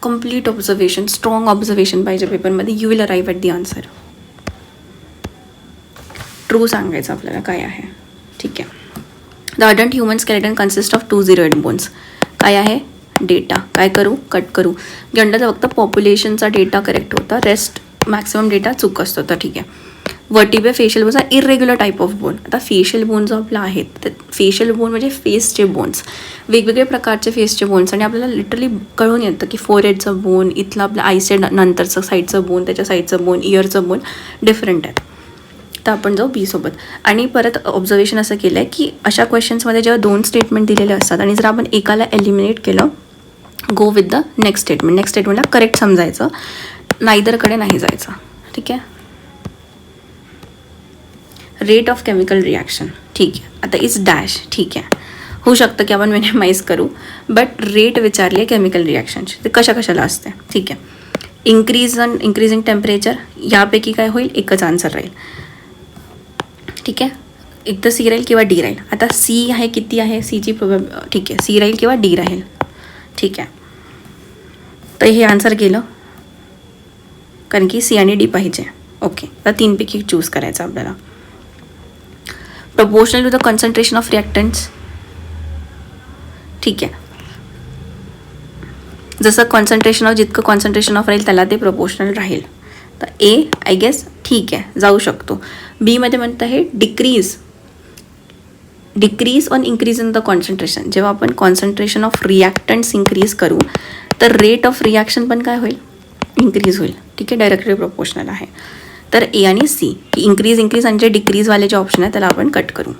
complete observation, strong observation पाहिजे पेपरमध्ये. You will arrive at the answer. True सांगायचं आपल्याला काय आहे. ठीक आहे. The adult human skeleton consist of 208 bones. काय आहे डेटा. काय करू, कट करू. जनरलचा फक्त पॉप्युलेशनचा डेटा करेक्ट होता, रेस्ट मॅक्सिमम डेटा चूक असतो. तर ठीक आहे. वर्टिब्रे फेशियल बोन्स हा इरेग्युलर टाईप ऑफ बोन. आता फेशियल बोन जो आपला आहे, तर फेशियल बोन म्हणजे फेसचे बोन्स, वेगवेगळे प्रकारचे फेसचे बोन्स. आणि आपल्याला लिटरली कळून येतं की फोरहेडचं बोन, इथलं आपलं आयसेड नंतरचं साईडचं बोन, त्याच्या साईडचं बोन, इयरचं बोन डिफरंट आहेत. तर आपण जाऊ बी सोबत. आणि परत ऑब्झर्वेशन असं केलं आहे की अशा क्वेश्चन्समध्ये जेव्हा 2 स्टेटमेंट दिलेले असतात आणि जर आपण एकाला एलिमिनेट केलं, go with the next statement. Next स्टेटमेंटला करेक्ट समजायचं, नाहीदरकडे नाही जायचं. ठीक आहे. Rate of chemical reaction. ठीक आहे. आता इज डॅश. ठीक आहे, होऊ शकतं की आपण मिनिमाइज करू, बट रेट विचारली आहे केमिकल रिॲक्शनची, ते कशाला असते. ठीक आहे. इंक्रीजिंग टेम्परेचर, यापैकी काय होईल, एकच आन्सर राहील. ठीक आहे. एक तर सी राहील किंवा डी राहील. आता सी आहे, किती आहे सीची ठीक आहे, सी राहील किंवा डी राहील. ठीक आहे. तर हे आन्सर गेलं कारण की सी आणि डी पाहिजे. ओके, तर 3पैकी चूज करायचं आपल्याला. Proportional to the concentration of reactants. ठीक आहे, जसं कॉन्सन्ट्रेशन ऑफ, जितकं कॉन्सन्ट्रेशन ऑफ राहील त्याला ते प्रपोर्शनल राहील. तर ए आय गेस ठीक आहे, जाऊ शकतो. बीमध्ये म्हणतं आहे decrease on increase in the concentration. जेव्हा आपण कॉन्सन्ट्रेशन ऑफ रिॲक्टंट्स इन्क्रीज करू तर रेट ऑफ रिॲक्शन पण काय होईल, इन्क्रीज होईल. ठीक आहे, डायरेक्टली प्रोपोर्शनल आहे. तर ए आणि सी, इन्क्रीज आणि जे डिक्रीजवाले जे ऑप्शन आहे त्याला आपण कट करू.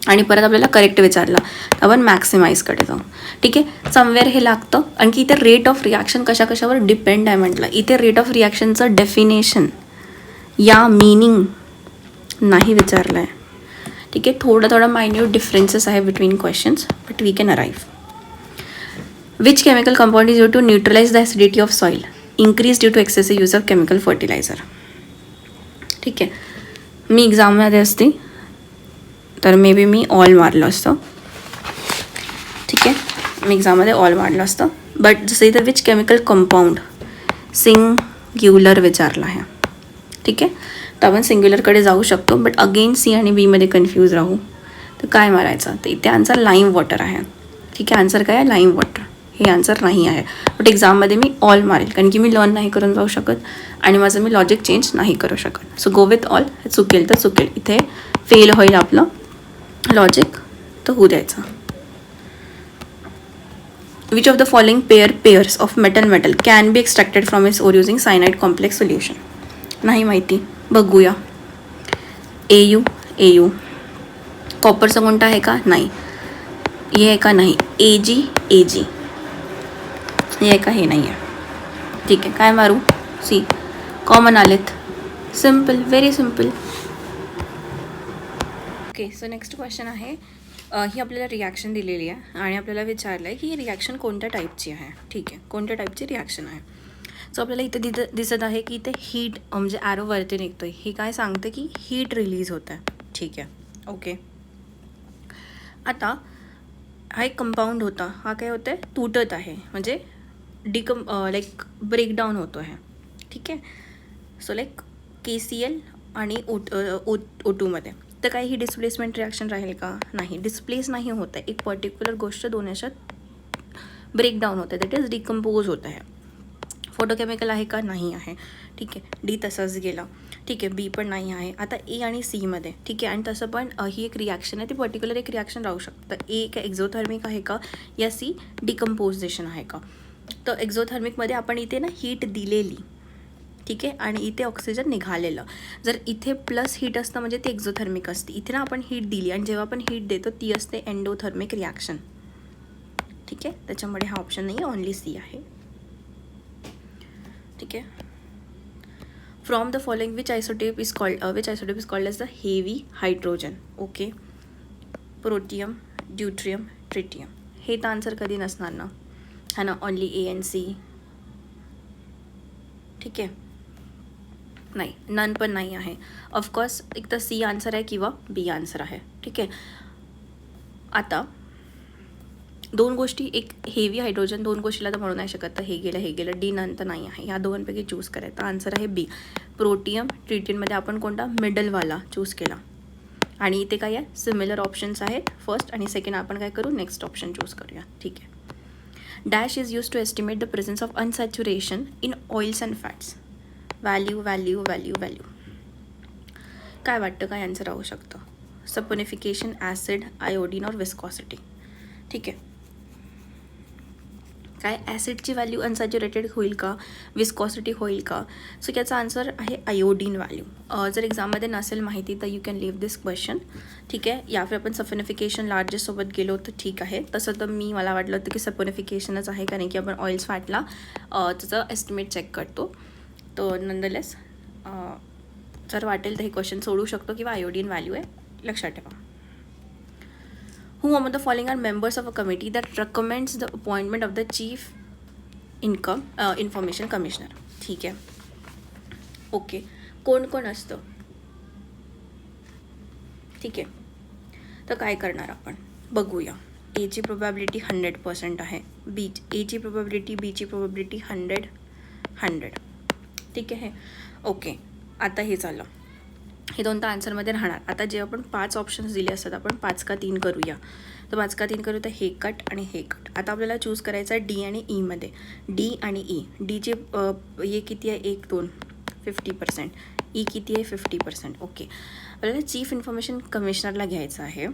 आणि परत आपल्याला करेक्ट विचारलं तर आपण मॅक्सिमाइजकडे जाऊ. ठीक आहे. समवेअर हे लागतं. आणखी इथे रेट ऑफ रिॲक्शन कशावर डिपेंड आहे म्हटलं. इथे रेट ऑफ रिॲक्शनचं डेफिनेशन या मीनिंग नाही विचारलं आहे. ठीक आहे. थोडं मायन्यूट डिफरन्सेस आहे between questions, but we can arrive. Which chemical compound is use to neutralise the acidity of soil, increase due to excessive use of chemical fertiliser. ठीक आहे. मी एक्झाममध्ये असते तर मे बी मी ऑल मारलं असतं. ठीक आहे, मी एक्झाममध्ये ऑल मारलं असतं. बट जसं इथं विच केमिकल कंपाऊंड सिंग्युलर विचारलं आहे. ठीक आहे, तर आपण सिंग्युलरकडे जाऊ शकतो, बट अगेन सी आणि बीमध्ये कन्फ्यूज राहू. तर काय मारायचं, तर इथे आन्सर लाईम वॉटर आहे. ठीक आहे, आन्सर काय आहे, लाईम वॉटर. हे आन्सर नाही आहे. बट एक्झाममध्ये मी ऑल मारेल कारण की मी लर्न नाही करून जाऊ शकत आणि माझं मी लॉजिक चेंज नाही करू शकत. So go with all. चुकेल तर चुकेल, इथे फेल होईल आपलं लॉजिक, तर होऊ द्यायचं. Which of the following pairs of metal can be extracted from its or using cyanide complex solution. नाही माहिती, बघूया. AU AU. कॉपरचा कोणता आहे का? नाही. हे आहे का? नाही. AG हे आहे का? हे नाही आहे. ठीक आहे, काय मारू? सी. कॉमन आलेत. Simple, very simple. Okay, so next question आहे. ही आपल्याला रिॲक्शन दिलेली आहे आणि आपल्याला विचारलं आहे की ही रिॲक्शन कोणत्या टाईपची आहे. ठीक आहे, कोणत्या टाईपची रिॲक्शन आहे. सो आपल्याला इथे दिसत आहे की इथे हीट म्हणजे ॲरो वरती निघतो आहे. ही काय सांगते की हीट रिलीज होत आहे. ठीक आहे, ओके. आता हा एक कंपाऊंड होता, हा काय होतं आहे? तुटत आहे, म्हणजे लाईक ब्रेकडाऊन होतो आहे. ठीक आहे. सो लाईक KCl आणि O2मध्ये. तर काही ही डिस्प्लेसमेंट रिॲक्शन राहील का? नाही, डिस्प्लेस नाही होत आहे. एक पर्टिक्युलर गोष्ट दोन याच्यात ब्रेकडाऊन होत आहे, दॅट इज डिकम्पोज होत आहे. फोटोकेमिकल आहे का? नाही आहे. ठीक आहे, D तसाच गेला. ठीक आहे, B पण नाही आहे. आता A आणि Cमध्ये. ठीक आहे, आणि तसं पण ही एक रिॲक्शन आहे, ती पर्टिक्युलर एक रिॲक्शन राहू शकतं. तर A काय एक्झोथर्मिक आहे का, या C डिकम्पोजिशन आहे का? तर एक्झोथर्मिकमध्ये आपण इथे ना हीट दिलेली, ठीक आहे, आणि इथे ऑक्सिजन निघालेलं. जर इथे प्लस हीट असतं म्हणजे ते एक्झोथर्मिक असते. इथे ना आपण हीट दिली आणि जेव्हा आपण हीट देतो ती असते एंडोथर्मिक रिॲक्शन. ठीक आहे, त्याच्यामुळे हा ऑप्शन नाही आहे, ओनली C आहे. ठीक आहे. From the following which isotope is called as the heavy hydrogen. Okay. Protium, deuterium, tritium. हे तर आन्सर कधी नसणार ना, है ना, ओनली A and C. ठीक आहे, नाही, नन पण नाही आहे. ऑफकोर्स एक तर C आन्सर आहे किंवा B आन्सर आहे. ठीक आहे. आता दोन गोष्टी, एक हेवी हायड्रोजन, दोन गोष्टीला तर म्हणू नाही शकत, तर हे गेलं. D नंतर नाही आहे. ह्या दोघांपैकी चूज करायचं. आन्सर आहे B. प्रोटियम, ट्रिटियममध्ये आपण कोणता? मिडलवाला चूज केला. आणि इथे काय आहे? सिमिलर ऑप्शन्स आहेत. फर्स्ट आणि सेकंड आपण काय करू? नेक्स्ट ऑप्शन चूज करूया. ठीक आहे. Dash is use to estimate the presence of unsaturation in oils and fats. Value. काय वाटतं काय आन्सर राहू शकतं? सपोनिफिकेशन, ॲसिड, आयोडीन और विस्कॉसिटी. ठीक आहे. काय ॲसिडची व्हॅल्यू अनसॅच्युरेटेड होईल का? विस्कॉसिटी होईल का? सो याचा आन्सर आहे आयोडीन व्हॅल्यू. जर एक्झाममध्ये नसेल माहिती तर you can leave this question. ठीक आहे. या फिर आपण सपोनिफिकेशन लार्जेसोबत गेलो तर ठीक आहे. तसं तर मला वाटलं होतं की सपोनिफिकेशनच आहे, कारण की आपण ऑइल्स फॅटला त्याचं एस्टिमेट चेक करतो. तो नंदलेस जर वाटेल तर हे क्वेश्चन सोडू शकतो किंवा आयोडीन व्हॅल्यू आहे, लक्षात ठेवा. Who among the following are members of a committee that recommends the appointment of the chief information commissioner? ठीक आहे. ओके, कोण असतं? ठीक आहे, तर काय करणार आपण बघूया. Aची प्रोबॅबिलिटी 100% आहे. Aची प्रोबॅबिलिटी, Bची प्रोबॅबिलिटी 100. ठीक आहे. ओके, आता हे झालं. हे दोन तर आन्सरमध्ये राहणार. आता जेव्हा आपण 5 ऑप्शन्स दिले असतात, आपण 5 का 3 करूया. तर 5 का 3 करू, तर हे कट आणि हे कट. आता आपल्याला चूज करायचं आहे D आणि Eमध्ये. D आणि E. Dचे हे किती आहे? 1, 2, 50%. E किती आहे? 50%. ओके. आपल्याला चीफ इन्फॉर्मेशन कमिशनरला घ्यायचं आहे.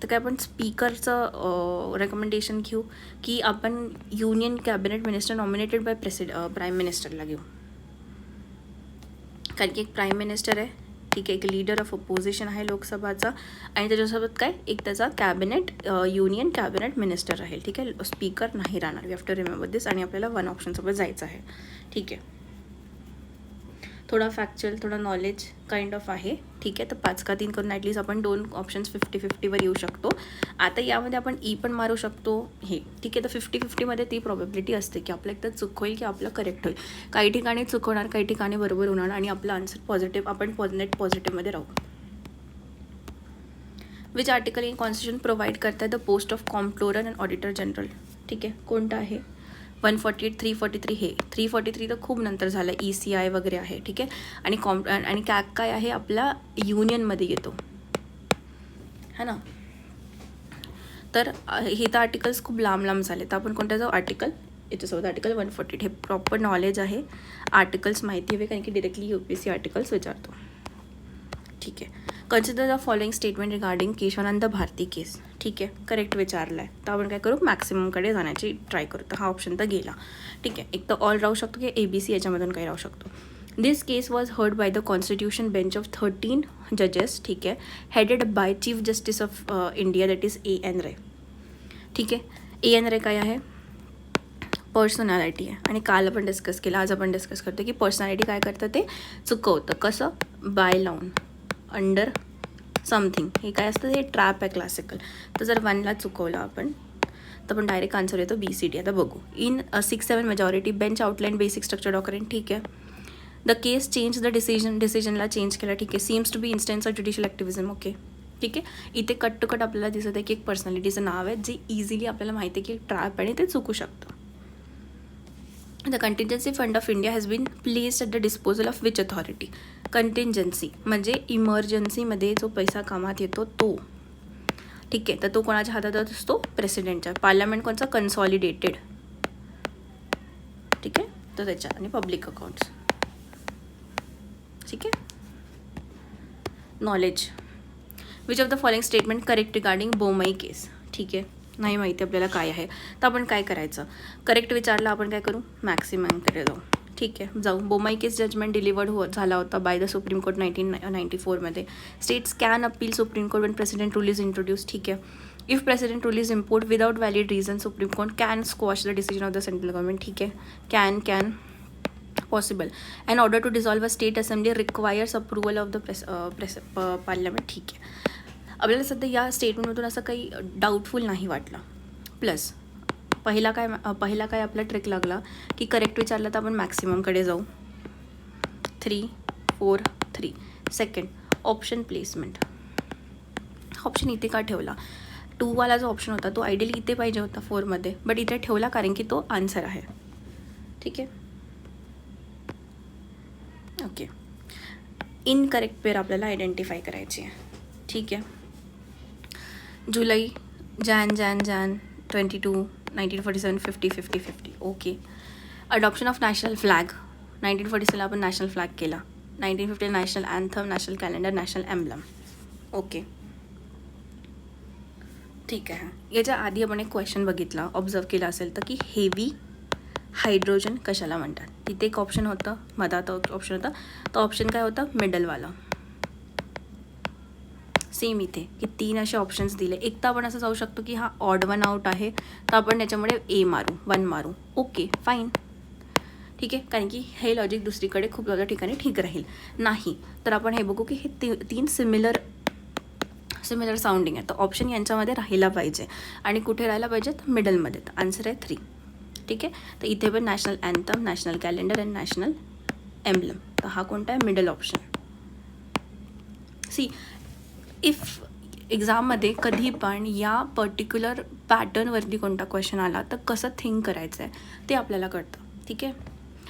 तर काय आपण स्पीकरचं रेकमेंडेशन घेऊ की आपण union cabinet minister nominated by prime मिनिस्टरला घेऊ? कारण की एक प्राईम मिनिस्टर आहे, ठीक आहे, एक लीडर ऑफ अपोजिशन आहे लोकसभाचा, आणि त्याच्यासोबत काय एक त्याचा कॅबिनेट युनियन कॅबिनेट मिनिस्टर राहील. ठीक आहे, स्पीकर नाही राहणार. वी हॅव टू रिमेंबर दिस. आणि आपल्याला 1 ऑप्शनसोबत जायचं आहे. ठीक आहे, थोडा फॅक्च्युअल, थोडा नॉलेज काइंड ऑफ आहे. ठीक आहे, तर 5 का 3 करून ॲटलीस्ट आपण 2 ऑप्शन्स 50-50वर येऊ शकतो. आता यामध्ये आपण E पण मारू शकतो हे. ठीक आहे, तर 50-50मध्ये ती प्रॉबॅबिलिटी असते की आपलं एकदा चूक होईल की आपलं करेक्ट होईल. काही ठिकाणी चूक होणार, काही ठिकाणी बरोबर होणार, आणि आपलं आन्सर पॉझिटिव्ह, आपण नेट पॉझिटिव्हमध्ये राहू. Which article in constitution provide करतात the post of comptroller and auditor general? ठीक आहे, कोणतं आहे? 148, 343. हे 343 तर खूप नंतर झालं, ECI वगैरे आहे. ठीक आहे, आणि कॅग काय आहे? आपल्या युनियनमध्ये येतो, है ना. तर हे तर आर्टिकल्स खूप लांब झाले, तर आपण कोणत्या जाऊ? आर्टिकल याच्यासोबत आर्टिकल 148. हे प्रॉपर नॉलेज आहे, आर्टिकल्स माहिती हवे, कारण की डिरेक्टली UPSC आर्टिकल्स विचारतो. ठीक आहे. Consider the following statement regarding Kesavananda Bharati case. ठीक आहे, करेक्ट विचारलं आहे. तर आपण काय करू, मॅक्सिममकडे जाण्याची ट्राय करू. तर हा ऑप्शन तर गेला. ठीक आहे, एक तर ऑल राहू शकतो की ABC याच्यामधून काही राहू शकतो. This case was heard by the constitution bench of 13 जजेस. ठीक आहे, headed by chief justice of India, that is A.N. Ray. ठीक आहे, A.N. रे काय आहे, पर्सनॅलिटी आहे. आणि काल आपण डिस्कस केलं, आज आपण डिस्कस करतो की पर्सनॅलिटी काय करतं, ते चुकवतं. कसं, बाय लावून, अंडर समथिंग. हे काय असतं, हे ट्रॅप आहे क्लासिकल. तर जर 1ला चुकवलं आपण तर आपण डायरेक्ट आन्सर येतो BCD. आता बघू. In 6-7 majority bench outline basic structure document. ठीक आहे, द केस चेंज द डिसिजनला चेंज केला. ठीक आहे, seems to be instance of judicial activism. Okay, ठीक आहे. इथे कट टू कट आपल्याला दिसत आहे की एक पर्सनॅलिटीचं नाव आहे जे इझिली आपल्याला माहिती आहे की ट्रॅप आणि ते चुकू शकतं. The contingency fund of India has been placed at the disposal of which authority. Contingency म्हणजे इमर्जन्सीमध्ये जो पैसा कामात येतो तो. ठीक आहे, तर तो कोणाच्या हातात असतो, प्रेसिडेंटच्या. पार्लमेंट कोणचा, कन्सॉलिडेटेड. ठीक आहे, तर त्याच्या आणि पब्लिक अकाउंट्स. ठीक आहे. Knowledge, which of the following statement correct regarding Bommai case. ठीक आहे, नाही माहिती आपल्याला काय आहे. तर आपण काय करायचं, करेक्ट विचारलं आपण काय करू, मॅक्सिममकडे जाऊ. ठीक आहे, जाऊ. बोमई केस जजमेंट डिलिवर्ड झाला होता by the supreme court 1994 states can appeal supreme court when president rule is introduce. ठीक आहे, if president rule is import without valid reason supreme court can squash the decision of the central government. ठीक आहे, can possible. And order to dissolve a state assembly requires approval of the parliament. ठीक आहे, आपल्याला सध्या या स्टेटमेंटमधून असं काही doubtful नाही वाटलं. प्लस पहिला काय आपला ट्रिक लागला की करेक्ट विचारलं तर आपण मॅक्सिममकडे जाऊ. 3, 4, 3. Second, option placement. ऑप्शन इथे का ठेवला, 2वाला जो ऑप्शन होता तो आयडियली इथे पाहिजे होता 4मध्ये, बट इथे ठेवला कारण की तो आन्सर आहे. ठीक आहे, ओके. इनकरेक्ट पेअर आपल्याला आयडेंटिफाय करायची आहे. ठीक आहे, जुलै, जान 22, 1947, 50. Okay. Adoption of national flag. 1947 आपण नॅशनल फ्लॅग केला. 1950 national anthem, national calendar, national emblem. Okay, ठीक आहे. याच्या आधी आपण एक क्वेश्चन बघितला, ऑब्झर्व केला असेल तर, की हेवी हायड्रोजन कशाला म्हणतात. तिथे एक ऑप्शन होतं, मधात ऑप्शन होता. तो ऑप्शन काय होता, मिडलवाला. सेम इथे की 3 असे ऑप्शन्स दिले. एक तर आपण असं जाऊ शकतो की हा ऑड 1 आउट आहे, तर आपण त्याच्यामुळे A मारू, 1 मारू. Okay, fine. ठीक आहे, कारण की हे लॉजिक दुसरीकडे खूप जादा ठिकाणी ठीक राहील. नाही तर आपण हे बघू की हे 3 सिमिलर साऊंडिंग आहे. तर ऑप्शन यांच्यामध्ये राहिला पाहिजे. आणि कुठे राहायला पाहिजेत, मिडलमध्ये. तर आन्सर आहे 3. ठीक आहे, तर इथे पण national anthem, national calendar and national emblem. तर हा कोणता आहे, मिडल ऑप्शन. सी, इफ एक्झाममध्ये कधी पण या पर्टिक्युलर पॅटर्नवरती कोणता क्वेश्चन आला तर कसं थिंक करायचं आहे ते आपल्याला कळतं. ठीक आहे,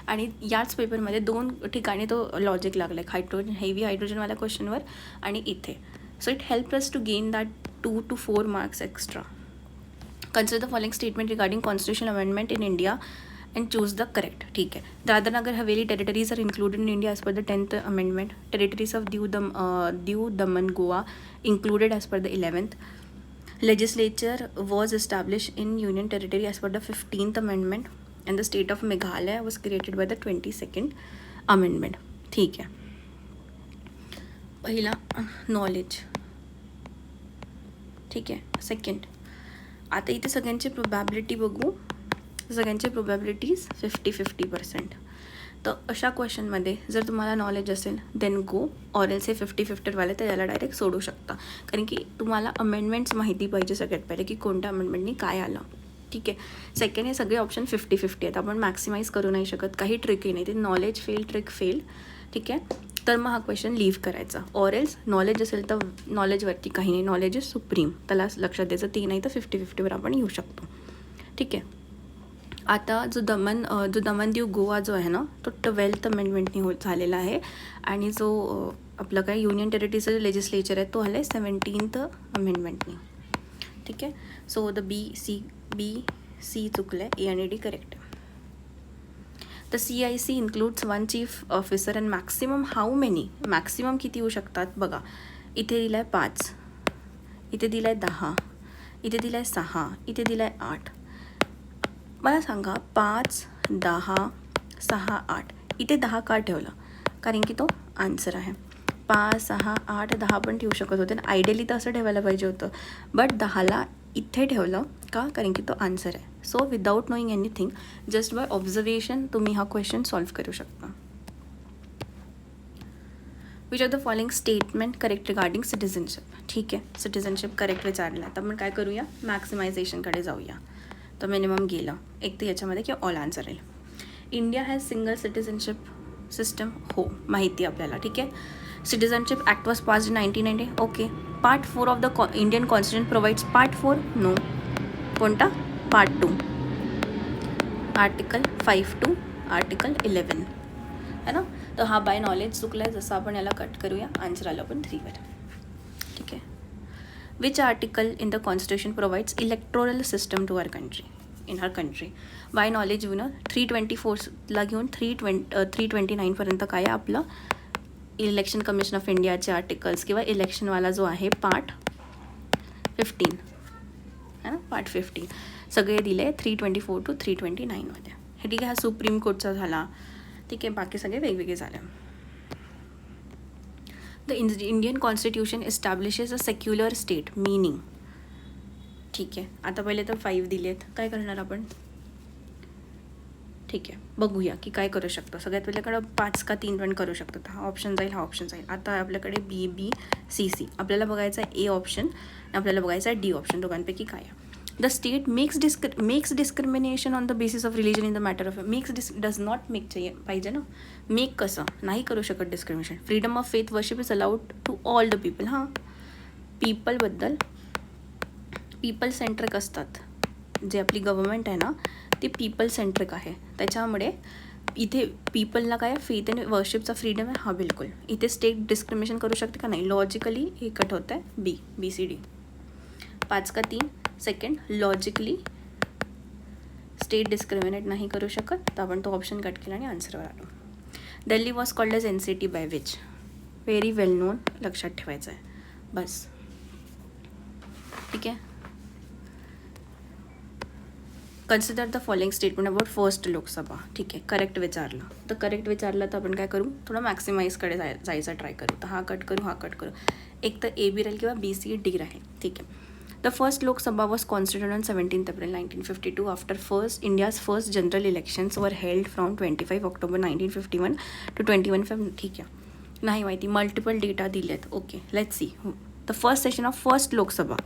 आणि याच पेपरमध्ये 2 ठिकाणी तो लॉजिक लागला आहे, हेवी हायड्रोजनवाल्या क्वेश्चनवर आणि इथे. So it help us to gain that 2 to 4 marks extra. Consider the following statement regarding constitution amendment in India and choose the correct. ठीक है, Dadar Nagar Haveli territories are included in India as per the 10th amendment. Territories of Diu Daman Goa included as per the 11th. Legislature was established in Union Territory as per the 15th amendment and the state of Meghalaya was created by the 22nd amendment. ठीक है, पहिला knowledge. ठीक आहे, second, आता इथे सगळ्यांची probability बघू. सगळ्यांचे प्रोबॅबिलिटीज 50-50%. तर अशा क्वेश्चनमध्ये जर तुम्हाला नॉलेज असेल देन गो, ऑर एल्स हे 50-50वाले तर याला डायरेक्ट सोडू शकता. कारण की तुम्हाला अमेंडमेंट्स माहिती पाहिजे सगळ्यात पहिले की कोणत्या अमेंडमेंटनी काय आलं. ठीक आहे, सेकंड हे सगळे ऑप्शन 50-50 आहेत. आपण मॅक्सिमाइज करू नाही शकत, काही ट्रिकही नाही. ते नॉलेज फेल, ट्रिक फेल. ठीक आहे, तर मग हा क्वेश्चन लीव्ह करायचा. ऑर एल्स नॉलेज असेल तर नॉलेजवरती काही नाही, नॉलेज इज सुप्रीम, त्याला लक्षात द्यायचं. ती नाही तर 50-50वर आपण येऊ शकतो. ठीक आहे, आता जो दमन दीव गोवा जो आहे ना तो 12th अमेंडमेंटनी झालेला आहे. आणि जो आपलं काय युनियन टेरिटरीचं लेजिस्लेचर आहे तो आलं आहे 17th अमेंडमेंटनी. ठीक आहे, सो द बी सी चुकलं आहे, A आणि D correct. The CIC includes 1 chief officer and maximum how many, maximum किती येऊ शकतात बघा. इथे दिलं आहे 5, इथे दिलं आहे 10, इथे दिलं आहे 6, इथे दिलं आहे 8. मला सांगा 5, 10, 6, 8, इथे 10 का ठेवलं? कारण की तो आन्सर आहे. 5, 6, 8, 10 पण ठेवू शकत होते ना. आयडियली तर असं ठेवायला पाहिजे होतं, बट 10ला इथे ठेवलं का? कारण की तो आन्सर आहे. So without knowing anything, just by observation तुम्ही हा क्वेश्चन सॉल्व करू शकता. Which of the following statement correct regarding citizenship. ठीक आहे, सिटिझनशिप करेक्ट विचारलं. तर आपण काय करूया, मॅक्सिमायझेशनकडे जाऊया. तर मिनिमम गेलं एक तर याच्यामध्ये किंवा ऑल आन्सर येईल. India has single citizenship system. हो माहिती आपल्याला. ठीक आहे. Citizenship act was passed in 1990. Okay. Part 4 of the Indian constitution provides. Part 4 no. कोणता? पार्ट 2. आर्टिकल 5 टू आर्टिकल 11 है ना. तर हा बाय नॉलेज चुकला आहे. जसं आपण याला कट करूया, आन्सर आलं पण 3 वर. ठीक आहे. Which article in the constitution provides electoral system to our country, in her country. By knowledge घेऊन 324ला घेऊन 329पर्यंत काय आहे आपलं इलेक्शन कमिशन ऑफ इंडियाचे आर्टिकल्स किंवा इलेक्शनवाला जो आहे पार्ट 15 है ना, पार्ट 15 सगळे दिले 324 टू 329मध्ये. हे ठीक आहे. हा सुप्रीम कोर्टचा झाला. ठीक आहे. बाकी सगळे वेगवेगळे झाले. The Indian constitution establishes a secular state meaning. ठीक आहे. आता पहिले तर 5 दिलेत. काय करणार आपण? ठीक आहे, बघूया की काय करू शकतो. सगळ्यात पहिल्याकडं 5 का 3 पण करू शकतो. हा ऑप्शन जाईल, हा ऑप्शन जाईल. आता आपल्याकडे BBCC. आपल्याला बघायचा आहे ए ऑप्शन, आपल्याला बघायचा आहे डी ऑप्शन. दोघांपैकी काय आहे? The state makes discrimination on the basis of religion in the matter of does not make पाहिजे ना. मेक कसं नाही करू शकत discrimination. Freedom of faith worship is allowed to all the people. हां, पीपलबद्दल पीपल सेंट्रिक असतात. जे आपली गव्हर्मेंट आहे ना ती पीपल सेंट्रिक आहे. त्याच्यामुळे इथे पीपलला काय फेथ अँड वर्शिपचा फ्रीडम आहे. हा बिलकुल. इथे स्टेट डिस्क्रिमिनेशन करू शकते का नाही? लॉजिकली हे कट होतं आहे BCD. 5 का 3. सेकंड, लॉजिकली स्टेट डिस्क्रिमिनेट नाही करू शकत. तर आपण तो ऑप्शन कट केला आणि आन्सरवर आलो. Delhi was called as NCT by which. Very well known, लक्षात ठेवायचं आहे बस. ठीक आहे. Consider the following statement about first Lok Sabha. ठीक आहे. करेक्ट विचारलं. तर करेक्ट विचारलं तर आपण काय करू, थोडं मॅक्सिमाइजकडे जायचा ट्राय करू. तर हा कट करू, हा कट करू. एक तर AB राहील किंवा BC D राहील. ठीक आहे. The first Lok Sabha was constituted on 17 April 1952 after India's first general elections were held from 25 October 1951 to 21 Feb. ठीक आहे. नाही माहिती, मल्टिपल डेटा दिलेत. Okay, let's see. The first session of first Lok Sabha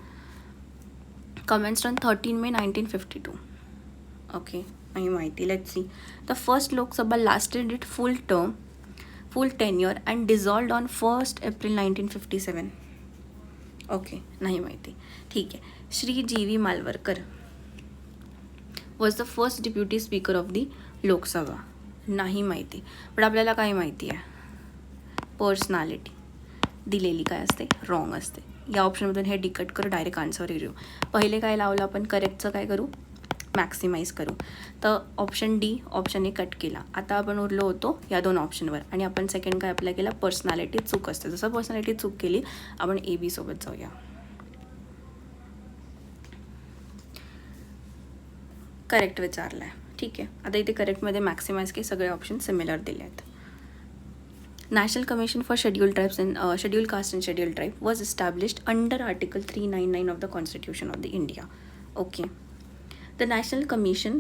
commenced on 13 May 1952. Okay, नाही माहिती. Let's see. The first Lok Sabha lasted its full tenure and dissolved on 1st April 1957. Okay, नाही माहिती. ठीक आहे. Shri GV Mavalankar was the first deputy speaker of the Lok Sabha. नाही माहिती. पण आपल्याला काय माहिती आहे? पर्सनॅलिटी दिलेली काय असते? रॉंग असते. या ऑप्शनमधून हे डिकट करू, डायरेक्ट आन्सर येऊ. पहिले काय लावलं आपण? करेक्टचं काय करू? मॅक्सिमाइज करू. तर option D option A cut केला. आता आपण उरलो होतो या 2 ऑप्शनवर आणि आपण सेकंड काय अप्लाय केला? पर्सनॅलिटी चूक असते. जसं पर्सनॅलिटी चूक केली आपण AB सोबत जाऊया. करेक्ट विचारलं आहे. ठीक आहे. आता इथे करेक्टमध्ये मॅक्सिमाइज के सगळे ऑप्शन सिमिलर दिले आहेत. National Commission for Scheduled Tribes and Scheduled Caste and Scheduled Tribe was established under Article 399 of the Constitution of the India. Okay. The National Commission,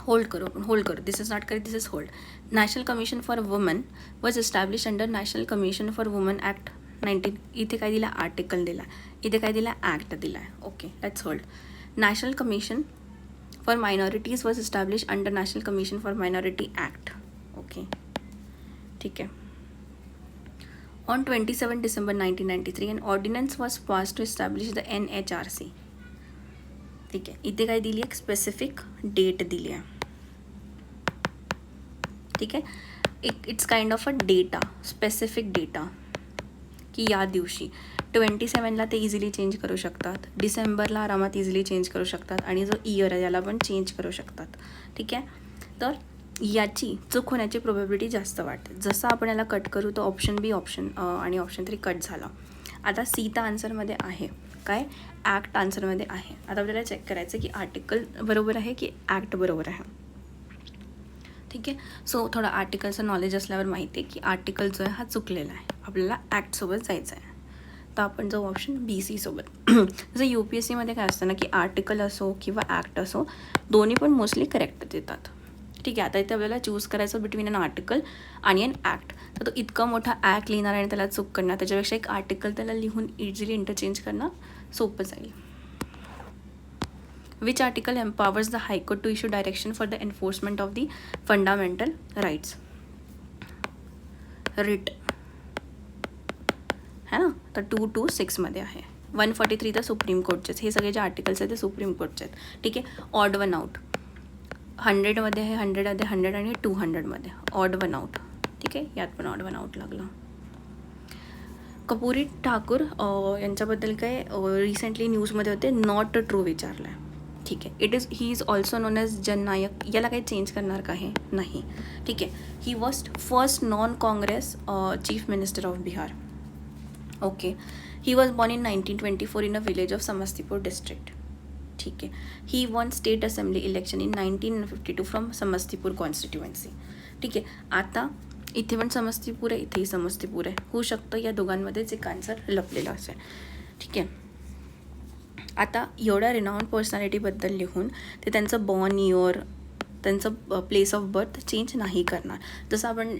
hold करो. This is not correct. This is hold. National Commission for Women was established under National Commission for Women Act 19. इथे काय दिला? Article दिला. इथे काय दिला? Act दिला आहे. Okay, let's hold. National Commission for Minorities was established under National Commission for Minority Act. Okay. ठीक आहे. On 27 December 1993 an ordinance was passed to establish the NHRC. ठीक आहे. इथे काय दिली आहे? स्पेसिफिक डेट दिली आहे. ठीक आहे. It's kind of a data, specific data की या दिवशी 27ला ते इझिली चेंज करू शकतात. डिसेंबरला आरामात इझिली चेंज करू शकतात आणि जो इयर आहे याला पण चेंज करू शकतात. ठीक आहे. तर याची चूक होण्याची प्रोबॅबिलिटी जास्त वाटते. जसं आपण याला कट करू तर ऑप्शन बी ऑप्शन आणि ऑप्शन 3 कट झाला. आता सी तर आन्सरमध्ये आहे, काय ॲक्ट आन्सरमध्ये आहे. आता आपल्याला चेक करायचं की आर्टिकल बरोबर आहे की ॲक्ट बरोबर आहे. ठीक आहे, सो थोडं आर्टिकलचं नॉलेज असल्यावर माहिती आहे की आर्टिकल जो आहे हा चुकलेला आहे, आपल्याला ॲक्टसोबत जायचं आहे. तर आपण जाऊ ऑप्शन बी सी सोबत. जसं यू पी एस सीमध्ये काय असतं ना की आर्टिकल असो किंवा ॲक्ट असो दोन्ही पण मोस्टली करेक्ट देतात. ठीक आहे, आता इथे आपल्याला चूज करायचं बिटवीन एन आर्टिकल आणि एन ॲक्ट. तर तो इतका मोठा ॲक्ट लिहिणार आणि त्याला चूक करणार, त्याच्यापेक्षा एक आर्टिकल त्याला लिहून इझिली इंटरचेंज करणं सोपं जाईल. Which article empowers the High Court to issue direction for the enforcement of the fundamental rights? Writ है ना, तर 226मध्ये आहे. 143 तर सुप्रीम कोर्टचेच, हे सगळे जे आर्टिकल्स आहेत ते सुप्रीम कोर्टचे आहेत. ठीक आहे, ऑड वन आउट 100मध्ये आहे, 100मध्ये 100 आणि 200मध्ये ऑड वन आउट. ठीक आहे, यात पण ऑड वन आउट लागलं. कपुरी ठाकूर यांच्याबद्दल काय रिसेंटली न्यूजमध्ये होते नॉट ट्रू विचारलं आहे. ठीक आहे, he is also known as Jannayak. याला काही चेंज करणार का हे नाही. ठीक आहे, he was first non Congress chief minister of Bihar. Okay, he was born in 1924 in a village of Samastipur district. ठीक आहे, he won state assembly election in 1952 from Samastipur constituency. ठीक आहे, आता इथे पण समस्तीपूर आहे, इथेही समस्तीपूर आहे. होऊ शकतं या दोघांमध्येच एक आन्सर लपलेला असेल. ठीक आहे, आता एवढ्या रिनाऊंड पर्सनॅलिटीबद्दल लिहून ते त्यांचं बॉर्न इयर, त्यांचं प्लेस ऑफ बर्थ चेंज नाही करणार. जसं आपण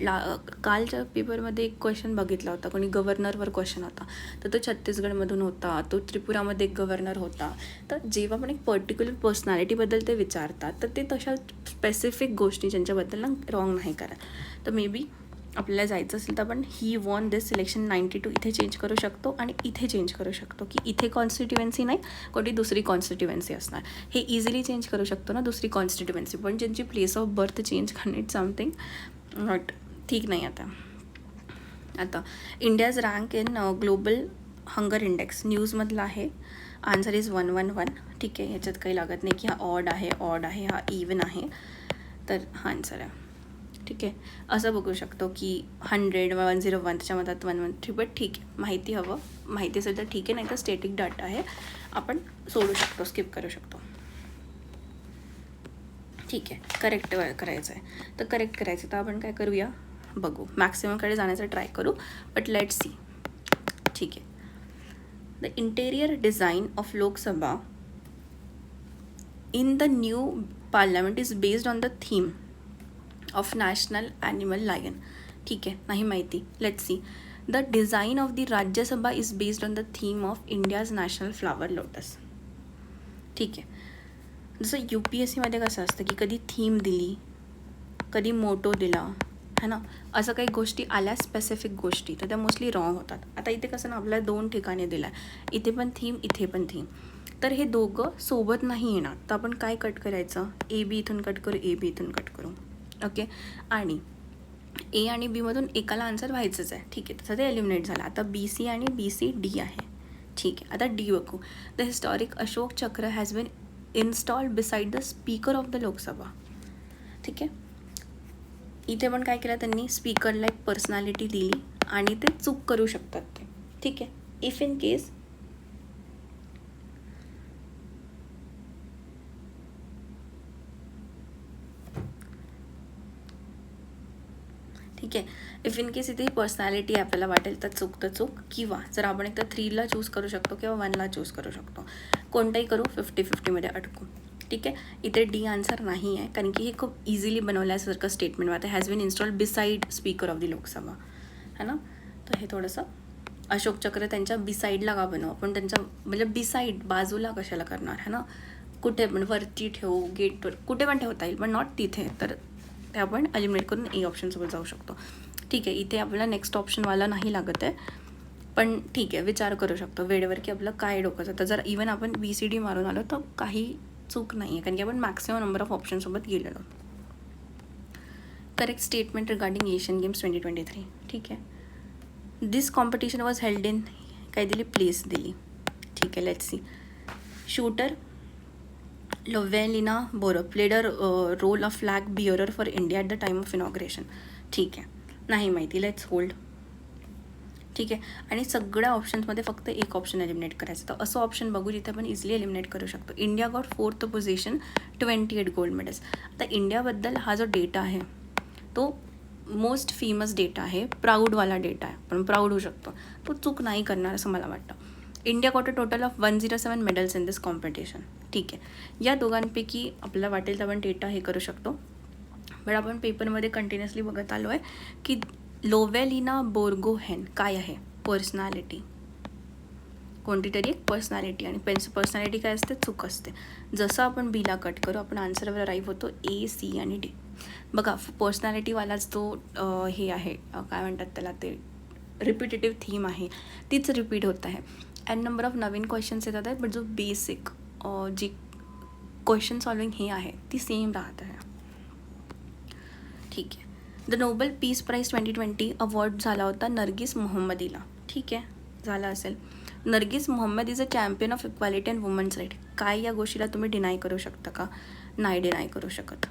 कालच्या पेपरमध्ये एक क्वेश्चन बघितला होता, कोणी गव्हर्नरवर क्वेश्चन होता, तर तो छत्तीसगडमधून होता, तो त्रिपुरामध्ये एक गव्हर्नर होता. तर जेव्हा पण एक पर्टिक्युलर पर्सनॅलिटीबद्दल ते विचारतात तर ते तशा स्पेसिफिक गोष्टी ज्यांच्याबद्दल ना रॉंग नाही करत. तर मे बी आपल्याला जायचं असेल तर आपण ही वॉन दिस सिलेक्शन 92 इथे चेंज करू शकतो आणि इथे चेंज करू शकतो की इथे कॉन्स्टिट्युएन्सी नाही, कोणती दुसरी कॉन्स्टिट्युएन्सी असणार. हे इझिली चेंज करू शकतो ना दुसरी कॉन्स्टिट्युएन्सी, पण ज्यांची प्लेस ऑफ बर्थ चेंज करणे इट समथिंग नॉट ठीक नाही. आता India's rank in global hunger index न्यूजमधला आहे. Answer is 111. ठीक आहे, याच्यात काही लागत नाही की हा ऑड आहे, हा इवन आहे, तर हा आन्सर आहे. ठीक आहे, असं बघू शकतो की 100 101 त्याच्या मधात 113. बट ठीक आहे, माहिती हवं, माहिती असेल तर ठीक आहे, नाही तर स्टॅटिक डाटा आहे, आपण सोडू शकतो, स्किप करू शकतो. ठीक आहे, करेक्ट करायचं आहे. तर करेक्ट करायचं तर आपण काय करूया बघू, मॅक्सिममकडे जाण्याचा ट्राय करू, बट लेट्स सी. ठीक आहे, the interior design of Lok Sabha in the new parliament is based on the theme of national animal lion. ठीक आहे, नाही माहिती, let's see. The design of the Rajya Sabha is based on the theme of India's national flower lotus. ठीक आहे, जसं U P S सीमध्ये कसं असतं की कधी थीम दिली, कधी मोटो दिला, है ना, असं काही गोष्टी आल्या स्पेसिफिक गोष्टी, तर त्या मोस्टली रॉंग होतात. आता इथे कसं ना आपल्याला 2 ठिकाणी दिलं आहे, इथे पण थीम, इथे पण थीम, तर हे दोघं सोबत नाही येणार. तर आपण काय कट करायचं, ए बी इथून कट करू, ए बी इथून कट करू. ओके, आणि ए आणि बीमधून एकाला आन्सर व्हायचंच आहे. ठीक आहे, तसं ते एलिमिनेट झालं. आता बी सी आणि बी सी डी आहे. ठीक आहे, आता डी बघू. The historic Ashok Chakra has been installed beside the speaker of the Lok Sabha. ठीक आहे, इथे पण काय केलं त्यांनी, स्पीकरला एक पर्सनॅलिटी दिली आणि ते चूक करू शकतात ते. ठीक आहे, इफ इन केस ठीक आहे, इफ इन केस इथे पर्सनॅलिटी आपल्याला वाटेल तर चूक, किंवा जर आपण एक तर 3ला चूज करू शकतो किंवा 1ला चूज करू शकतो, कोणताही करू, 50-50मध्ये अटकू. ठीक आहे, इथे डी आन्सर नाही आहे, कारण की हे खूप इझिली बनवल्यासारखं स्टेटमेंट वाटतं, has been installed beside speaker of the Lok Sabha, है ना. तर हे थोडंसं अशोक चक्र त्यांच्या बिसाईडला का बनवू आपण, त्यांच्या म्हणजे बिसाईड बाजूला कशाला करणार, है ना. कुठे पण वरती ठेवू, गेटवर कुठे पण ठेवता येईल, पण नॉट तिथे, तर ते आपण एलिमिनेट करून ए ऑप्शनसोबत जाऊ शकतो. ठीक आहे, इथे आपल्याला नेक्स्ट ऑप्शनवाला नाही लागत आहे, पण ठीक आहे, विचार करू शकतो वेळेवर की आपलं काय डोकं जातं. जर इवन आपण बी सी डी मारून आलो तर काही चूक नाही आहे, कारण की आपण मॅक्सिमम नंबर ऑफ ऑप्शनसोबत गेलेलो. Correct statement regarding Asian games 2023. ठीक आहे, this competition was held in, काय दिली, प्लेस दिली. ठीक आहे, let's see. Shooter Lovlina Borgohain played a role of flag bearer for India at the time of inauguration. ठीक आहे, नाही माहिती, लेट्स होल्ड. ठीक आहे, आणि सगळ्या ऑप्शन्समध्ये फक्त एक ऑप्शन एलिमिनेट करायचं. तर असं ऑप्शन बघू जिथे आपण इझिली एलिमिनेट करू शकतो. India got 4th position, 28 gold medals. आता इंडियाबद्दल हा जो डेटा आहे तो मोस्ट फेमस डेटा आहे, प्राऊडवाला डेटा आहे, पण प्राऊड होऊ शकतो, तो चूक नाही करणार असं मला वाटतं. India got a total of 107 medals in this competition. ठीक आहे, या दोघांपैकी आपल्याला वाटेल तर आपण डेटा हे करू शकतो. बट आपण पेपरमध्ये कंटिन्युअसली बघत आलो आहे की लोवेलिना बोर्गोहेन काय आहे, पर्सनॅलिटी, कोणती तरी एक पर्सनॅलिटी, आणि पर्सनॅलिटी काय असते, चूक असते. जसं आपण बीला कट करू आपण आन्सरवर अराईव्ह होतो ए, सी आणि डी. बघा पर्सनॅलिटीवालाच तो हे आहे, काय म्हणतात त्याला, ते रिपिटेटिव्ह थीम आहे, तीच रिपीट होत आहे. And number of Naveen questions येतात आहेत, बट जो बेसिक जी क्वेश्चन सॉल्विंग हे आहे ती सेम राहत आहे. ठीक आहे, the Nobel peace prize 2020 award झाला होता नर्गिस मोहम्मदीला. ठीक आहे, झाला असेल. Narges Mohammad is a champion of equality and women's right. काय या गोष्टीला तुम्ही डिनाय करू शकता का? नाही डिनाय करू शकत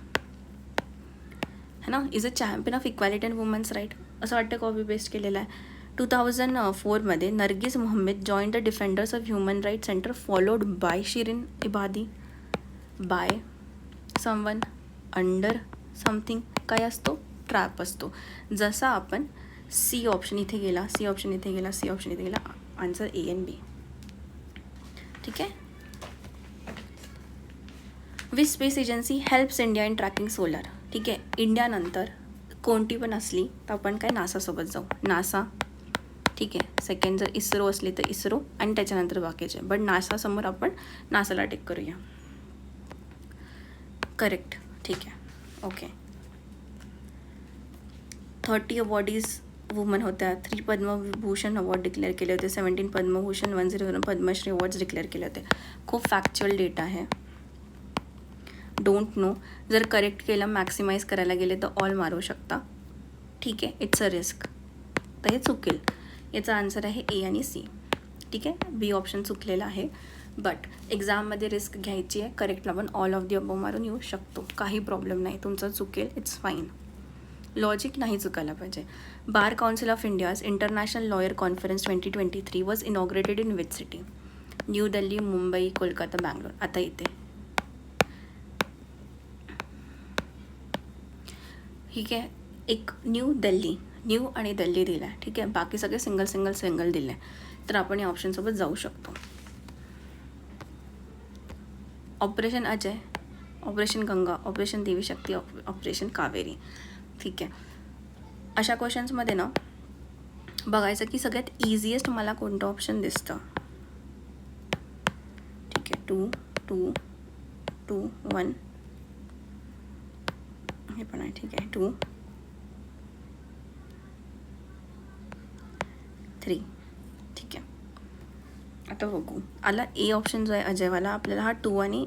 है ना. Is a champion of equality and women's right असं वाटतं, कॉपी पेस्ट केलेलं आहे. 2004 Narges Mohammadi join the defenders of human right center followed by Shirin Ebadi, by someone, under something, काय असतो, ट्रॅप असतो. जसा आपण सी ऑप्शन इथे गेला, सी ऑप्शन इथे गेला, सी ऑप्शन इथे गेला, आन्सर ए एंड बी. ठीक आहे. Which space agency helps India in tracking solar. ठीक आहे, इंडियानंतर कोणती पण असली तर आपण काय नासासोबत जाऊ, नासा. ठीक आहे, सेकंड जर इस्रो असली तर इस्रो, आणि त्याच्यानंतर बाकीचे, बट नासासमोर आपण नासाला टेक करूया. करेक्ट. ठीक आहे, ओके. 30 अवॉर्डीज वुमन होत्या, 3 पद्मभूषण अवॉर्ड डिक्लेअर केले होते, 17 पद्मभूषण, 101 पद्मश्री अवॉर्ड्स डिक्लेअर केले होते. खूप फॅक्च्युअल डेटा आहे, डोंट नो. जर करेक्ट केलं, मॅक्सिमाइज करायला गेले तर ऑल मारू शकता. ठीक आहे, इट्स अ रिस्क, तर हे चुकेल. याचा आन्सर आहे ए आणि सी. ठीक आहे, बी ऑप्शन चुकलेला आहे, बट एक्झाममध्ये रिस्क घ्यायची आहे. करेक्टला पण ऑल ऑफ दी अबव मारून येऊ शकतो, काही प्रॉब्लेम नाही. तुमचं चुकेल, इट्स फाईन. लॉजिक नाही चुकायला पाहिजे. Bar council of India's international lawyer conference 2023 was inaugurated in which city. New Delhi, Mumbai, Kolkata, Bangalore. आता इथे ठीक आहे, एक न्यू दिल्ली, न्यू आणि दिल्ली दिलं आहे. ठीक आहे, बाकी सगळे सिंगल सिंगल सिंगल दिले आहे, तर आपण या ऑप्शनसोबत जाऊ शकतो. Operation Ajay, operation Ganga, operation देवी शक्ती, ऑपरेशन कावेरी. ठीक आहे, अशा क्वेश्चन्समध्ये ना बघायचं की सगळ्यात इझिएस्ट मला कोणतं ऑप्शन दिसतं. ठीक आहे, 2 2 2 1 हे पण आहे. ठीक आहे, 2 3. ठीक आहे, आता बघू. आला ए ऑप्शन जो आहे अजयवाला, आपल्याला हा 2 आणि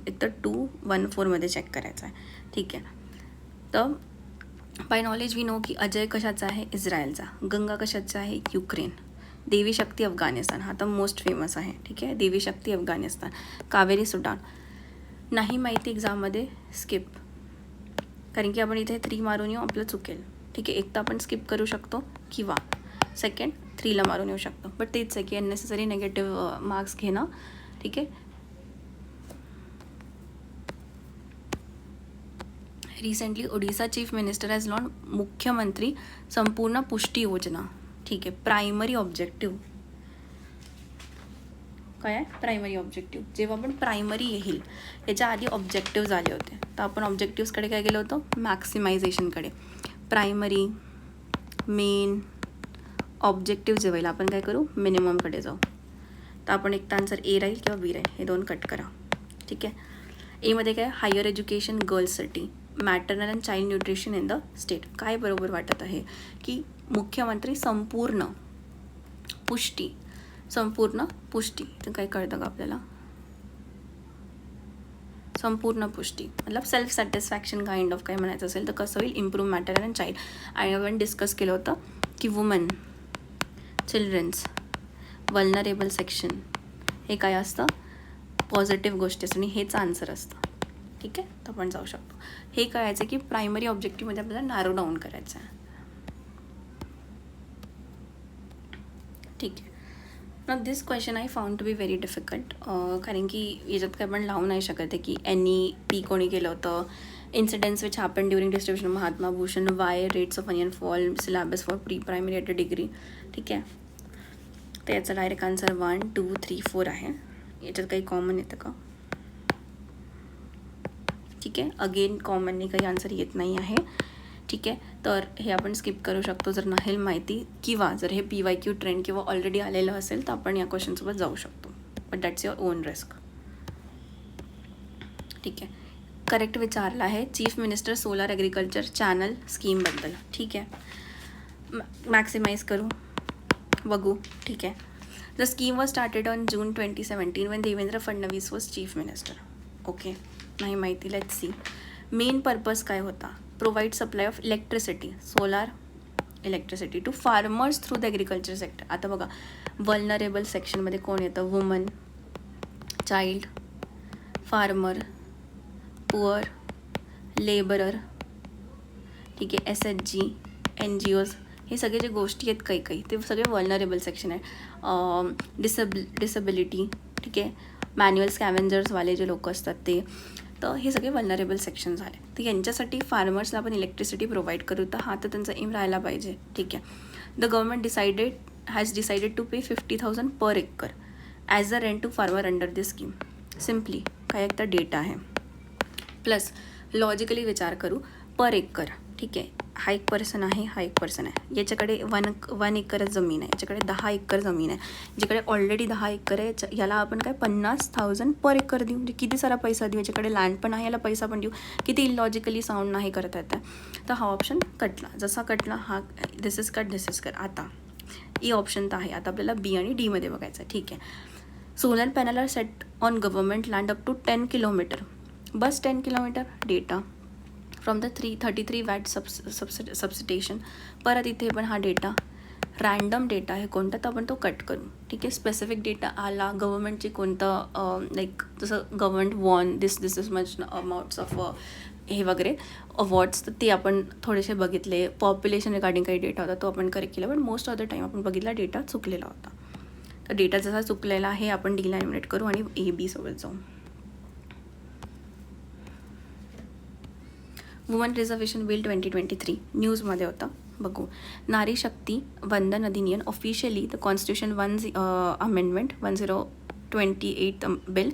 एकतर 2 1 4 चेक करायचा आहे. ठीक आहे, तर बाय नॉलेज वी नो की अजय कशाचा आहे, इस्रायलचा. गंगा कशाचा आहे, युक्रेन. देवी शक्ती अफगाणिस्तान, हा तर मोस्ट फेमस आहे. ठीक आहे, देवी शक्ती अफगाणिस्तान. कावेरी सुडान. नाही माहिती एक्झाममध्ये, स्किप, कारण की आपण इथे 3 मारून येऊ, आपलं चुकेल. ठीक आहे, एक तर आपण स्किप करू शकतो किंवा सेकंड 3ला मारून येऊ शकतो, बट तेच आहे की अननेसेसरी नेगेटिव्ह मार्क्स घेणं. ठीक आहे. Recently Odisha chief minister has launch मुख्यमंत्री संपूर्ण पुष्टी योजना. ठीक आहे, प्रायमरी ऑब्जेक्टिव्ह काय आहे, प्रायमरी ऑब्जेक्टिव्ह. जेव्हा आपण प्रायमरी येईल याच्या आधी ऑब्जेक्टिव्ह आले होते, तर आपण ऑब्जेक्टिव्सकडे काय गेलो होतो, मॅक्सिमायझेशनकडे. प्रायमरी, मेन, ऑब्जेक्टिव्ह जेव्हा आपण काय करू, मिनिममकडे जाऊ. तर आपण एक तर आन्सर ए राहील किंवा बी राहील, हे 2 कट करा. ठीक आहे, एमध्ये काय, हायर एज्युकेशन गर्ल्ससाठी, maternal and child nutrition in the state. काय बरोबर वाटत आहे की मुख्यमंत्री संपूर्ण पुष्टी, संपूर्ण पुष्टी, तर काय कळतं का आपल्याला, संपूर्ण पुष्टी मतलब सेल्फ सॅटिस्फॅक्शन काइंड ऑफ काय म्हणायचं असेल तर कसं होईल, इम्प्रूव्ह मॅटर्नल अँड चाइल्ड. आणि आपण डिस्कस केलं होतं की वुमन, चिल्ड्रन्स, वल्नरेबल सेक्शन हे काय असतं, पॉझिटिव्ह गोष्टी असतात आणि हेच आन्सर असतं. ठीक आहे, तर आपण जाऊ शकतो. हे कळायचं की प्रायमरी ऑब्जेक्टिव्हमध्ये आपल्याला नॅरो डाऊन करायचं आहे. ठीक आहे. ना this question I found to be very difficult, कारण की याच्यात काय आपण लावू नाही शकत आहे की NEP कोणी केलं होतं, incidents which happen during distribution Mahatma Bhushan, Y rates of onion fall, syllabus for pre primary at a degree. ठीक आहे, तर याचा डायरेक्ट आन्सर 1, 2, 3, 4 आहे. याच्यात काही कॉमन येतं का? ठीक आहे, अगेन कॉमनली काही आन्सर येत नाही आहे. ठीक आहे, तर हे आपण स्किप करू शकतो जर नाही माहिती, किंवा जर हे PYQ ट्रेंड किंवा ऑलरेडी आलेलं असेल तर आपण या क्वेश्चनसोबत जाऊ शकतो, but that's your own risk. ठीक आहे, करेक्ट विचारला आहे chief minister solar agriculture channel स्कीमबद्दल. ठीक आहे, मॅक्सिमाइज करू, बघू. ठीक आहे, the scheme was started on June 2017 when Devendra Fadnavis was chief minister. Okay, नाही माहिती, लेट्स सी. मेन पर्पज काय होता? Provide supply of electricity, solar electricity to farmers through the agriculture sector. आता बघा, वल्नरेबल सेक्शनमध्ये कोण येतं? Woman, child, farmer, poor, labourer. ठीक आहे, SHG, NGOज, हे सगळे जे गोष्टी आहेत काही ते सगळे वल्नरेबल सेक्शन आहे. डिसेबिलिटी, ठीक आहे, मॅन्युअल स्कॅव्हेंजर्सवाले जे लोक असतात ते, तर हे सगळे वल्नरेबल सेक्शन झाले. तर यांच्यासाठी फार्मर्सला आपण इलेक्ट्रिसिटी प्रोव्हाइड करू, तर हा तर त्यांचा एम राहायला पाहिजे. ठीक आहे, the government has decided to pay 50,000 per acre as a rent to farmer under this scheme. Simply काय एकदा डेटा आहे प्लस लॉजिकली विचार करू, पर एकर. ठीक आहे, हा एक पर्सन आहे, हा एक पर्सन आहे, याच्याकडे वन एकरच जमीन आहे, याच्याकडे 10 एकर जमीन आहे, ज्याच्याकडे ऑलरेडी 10 एकर आहे याला आपण काय 50,000 पर एकर देऊ, म्हणजे किती सारा पैसा देऊ, याच्याकडे लँड पण आहे याला पैसा पण देऊ. किती इलॉजिकली साऊंड नाही करता येतं. तर हा ऑप्शन कटला. जसा कटला हा, दिस इज कट. आता ई ऑप्शन तर आहे, आता आपल्याला B आणि D मध्ये बघायचं आहे. ठीक आहे, solar panel are set on government land up to 10 kilometre, बस 10 kilometre. Data from the 33 watt substation. परत इथे पण हा डेटा रँडम डेटा आहे कोणता, तर आपण तो कट करू. ठीक आहे, स्पेसिफिक डेटा आला गव्हर्नमेंटचे कोणतं, लाईक जसं government von this is much amounts of हे वगैरे अवॉर्ड्स, तर ते आपण थोडेसे बघितले. पॉप्युलेशन रिगार्डिंग काही डेटा होता तो आपण करेक्ट केला, पण मोस्ट ऑफ द टाईम आपण बघितला डेटा चुकलेला होता. तर डेटा जसा चुकलेला आहे आपण Dला एलिमिनेट करू आणि AB सोबत जाऊ. वुमन रिझर्वेशन बिल 2023 न्यूजमध्ये होतं, बघू. नारी Shakti Vandan Adhiniyam officially the constitution amendment 1028 bill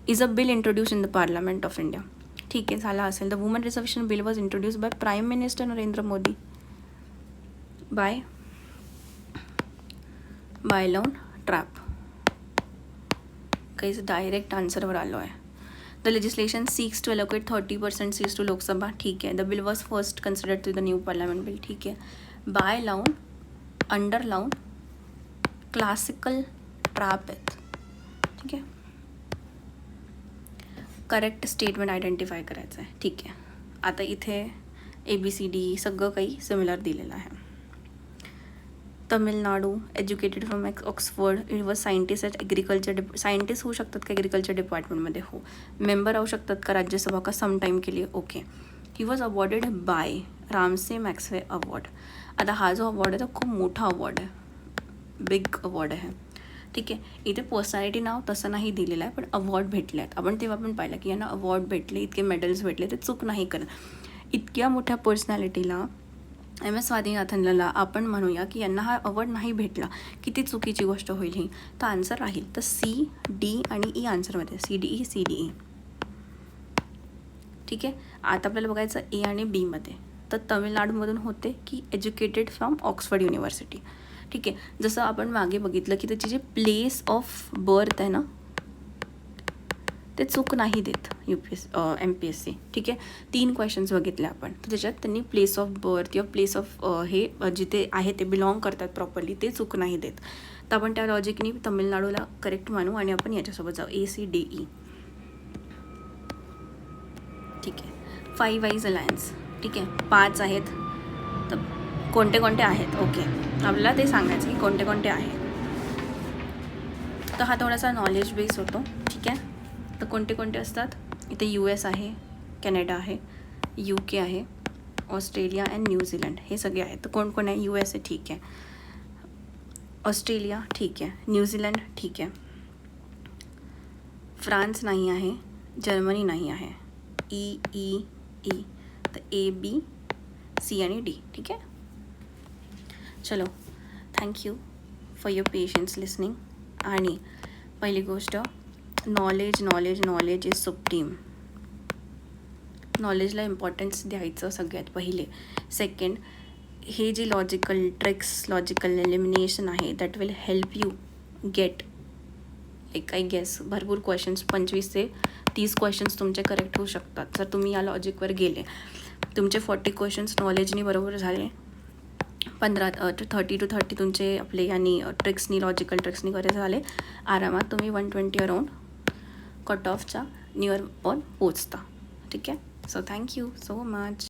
is a bill introduce in the parliament of India. ठीक आहे, झाला असेल. The woman reservation bill was introduce by prime minister Narendra Modi by लावून ट्रॅप. काहीच डायरेक्ट आन्सरवर आलो आहे. The legislation seeks to allocate 30% seats to Lok Sabha. ठीक आहे, the bill was first considered to the new parliament bill. ठीक आहे, बाय लावून अंडर लावून क्लासिकल ट्रॅप आहेत. ठीक आहे, करेक्ट स्टेटमेंट आयडेंटिफाय करायचं आहे. ठीक आहे, आता इथे ABCD सगळं काही सिमिलर दिलेलं आहे. Tamil Nadu, educated from Oxford, it was scientist at agriculture scientist होऊ शकतात का ॲग्रिकल्चर डिपार्टमेंटमध्ये? हो. मेंबर राहू शकतात का राज्यसभा का सम टाईम के लिए? Okay. He was awarded by Ramon Magsaysay award. आता हा जो अवॉर्ड आहे तो खूप मोठा अवॉर्ड आहे, बिग अवॉर्ड आहे. ठीक आहे, इथे पर्सनॅलिटी नाव तसं नाही दिलेलं आहे, पण अवॉर्ड भेटले आहेत. आपण तेव्हा पण पाहिलं की यांना अवॉर्ड भेटले, इतके मेडल्स भेटले, ते चूक नाही करत. इतक्या मोठ्या पर्सनॅलिटीला MS स्वामीनाथनला आपण म्हणूया की यांना हा अवॉर्ड नाही भेटला, किती चुकीची गोष्ट होईल ही. तर आन्सर राहील तर CD आणि E आन्सरमध्ये, CDE. ठीक आहे, आता आपल्याला बघायचं A आणि B मध्ये. तर तमिळनाडूमधून होते की एज्युकेटेड फ्रॉम ऑक्सफर्ड युनिव्हर्सिटी. ठीक आहे, जसं आपण मागे बघितलं की त्याची जे प्लेस ऑफ बर्थ आहे ना ते चूक नाही देत MPSC. ठीक आहे, 3 क्वेश्चन्स बघितले आपण, तर त्याच्यात त्यांनी प्लेस ऑफ बर्थ किंवा प्लेस ऑफ हे जिथे आहे ते बिलॉंग करतात प्रॉपरली, ते चूक नाही देत. तर आपण त्या लॉजिकनी तमिळनाडूला करेक्ट मानू आणि आपण याच्यासोबत जाऊ ACDE. ठीक आहे, 5 वाईज अलायन्स. ठीक आहे, 5 आहेत, तर कोणते कोणते आहेत? ओके, आपल्याला ते सांगायचं की कोणते कोणते आहेत. तर हा थोडासा नॉलेज बेस होतो. ठीक आहे, तर कोणते कोणते असतात, इथे US आहे, कॅनडा आहे, UK आहे, ऑस्ट्रेलिया अँड न्यूझीलंड हे सगळे आहेत. तर कोण कोण आहे, US आहे ठीक आहे, ऑस्ट्रेलिया ठीक आहे, न्यूझीलंड ठीक आहे, फ्रान्स नाही आहे, जर्मनी नाही आहे, ई. तर AB, C आणि D ठीक आहे. चलो, thank you for your patience listening. आणि पहिली गोष्ट, नॉलेज इज सुप्रीम. नॉलेजला इम्पॉर्टन्स द्यायचं सगळ्यात पहिले. सेकंड, हे जे लॉजिकल ट्रिक्स, लॉजिकल एलिमिनेशन आहे, that will help you get एक आय गेस भरपूर क्वेश्चन्स, 25 ते 30 क्वेश्चन्स तुमचे करेक्ट होऊ शकतात जर तुम्ही या लॉजिकवर गेले. तुमचे 40 क्वेश्चन्स नॉलेजनी बरोबर झाले, 30 to 30 तुमचे आपले यांनी ट्रिक्सनी, लॉजिकल ट्रिक्सनी वगैरे झाले, आरामात तुम्ही 120 अराउंड कट ऑफच्या नियर ऑन पोचता. ठीक आहे. So thank you so much.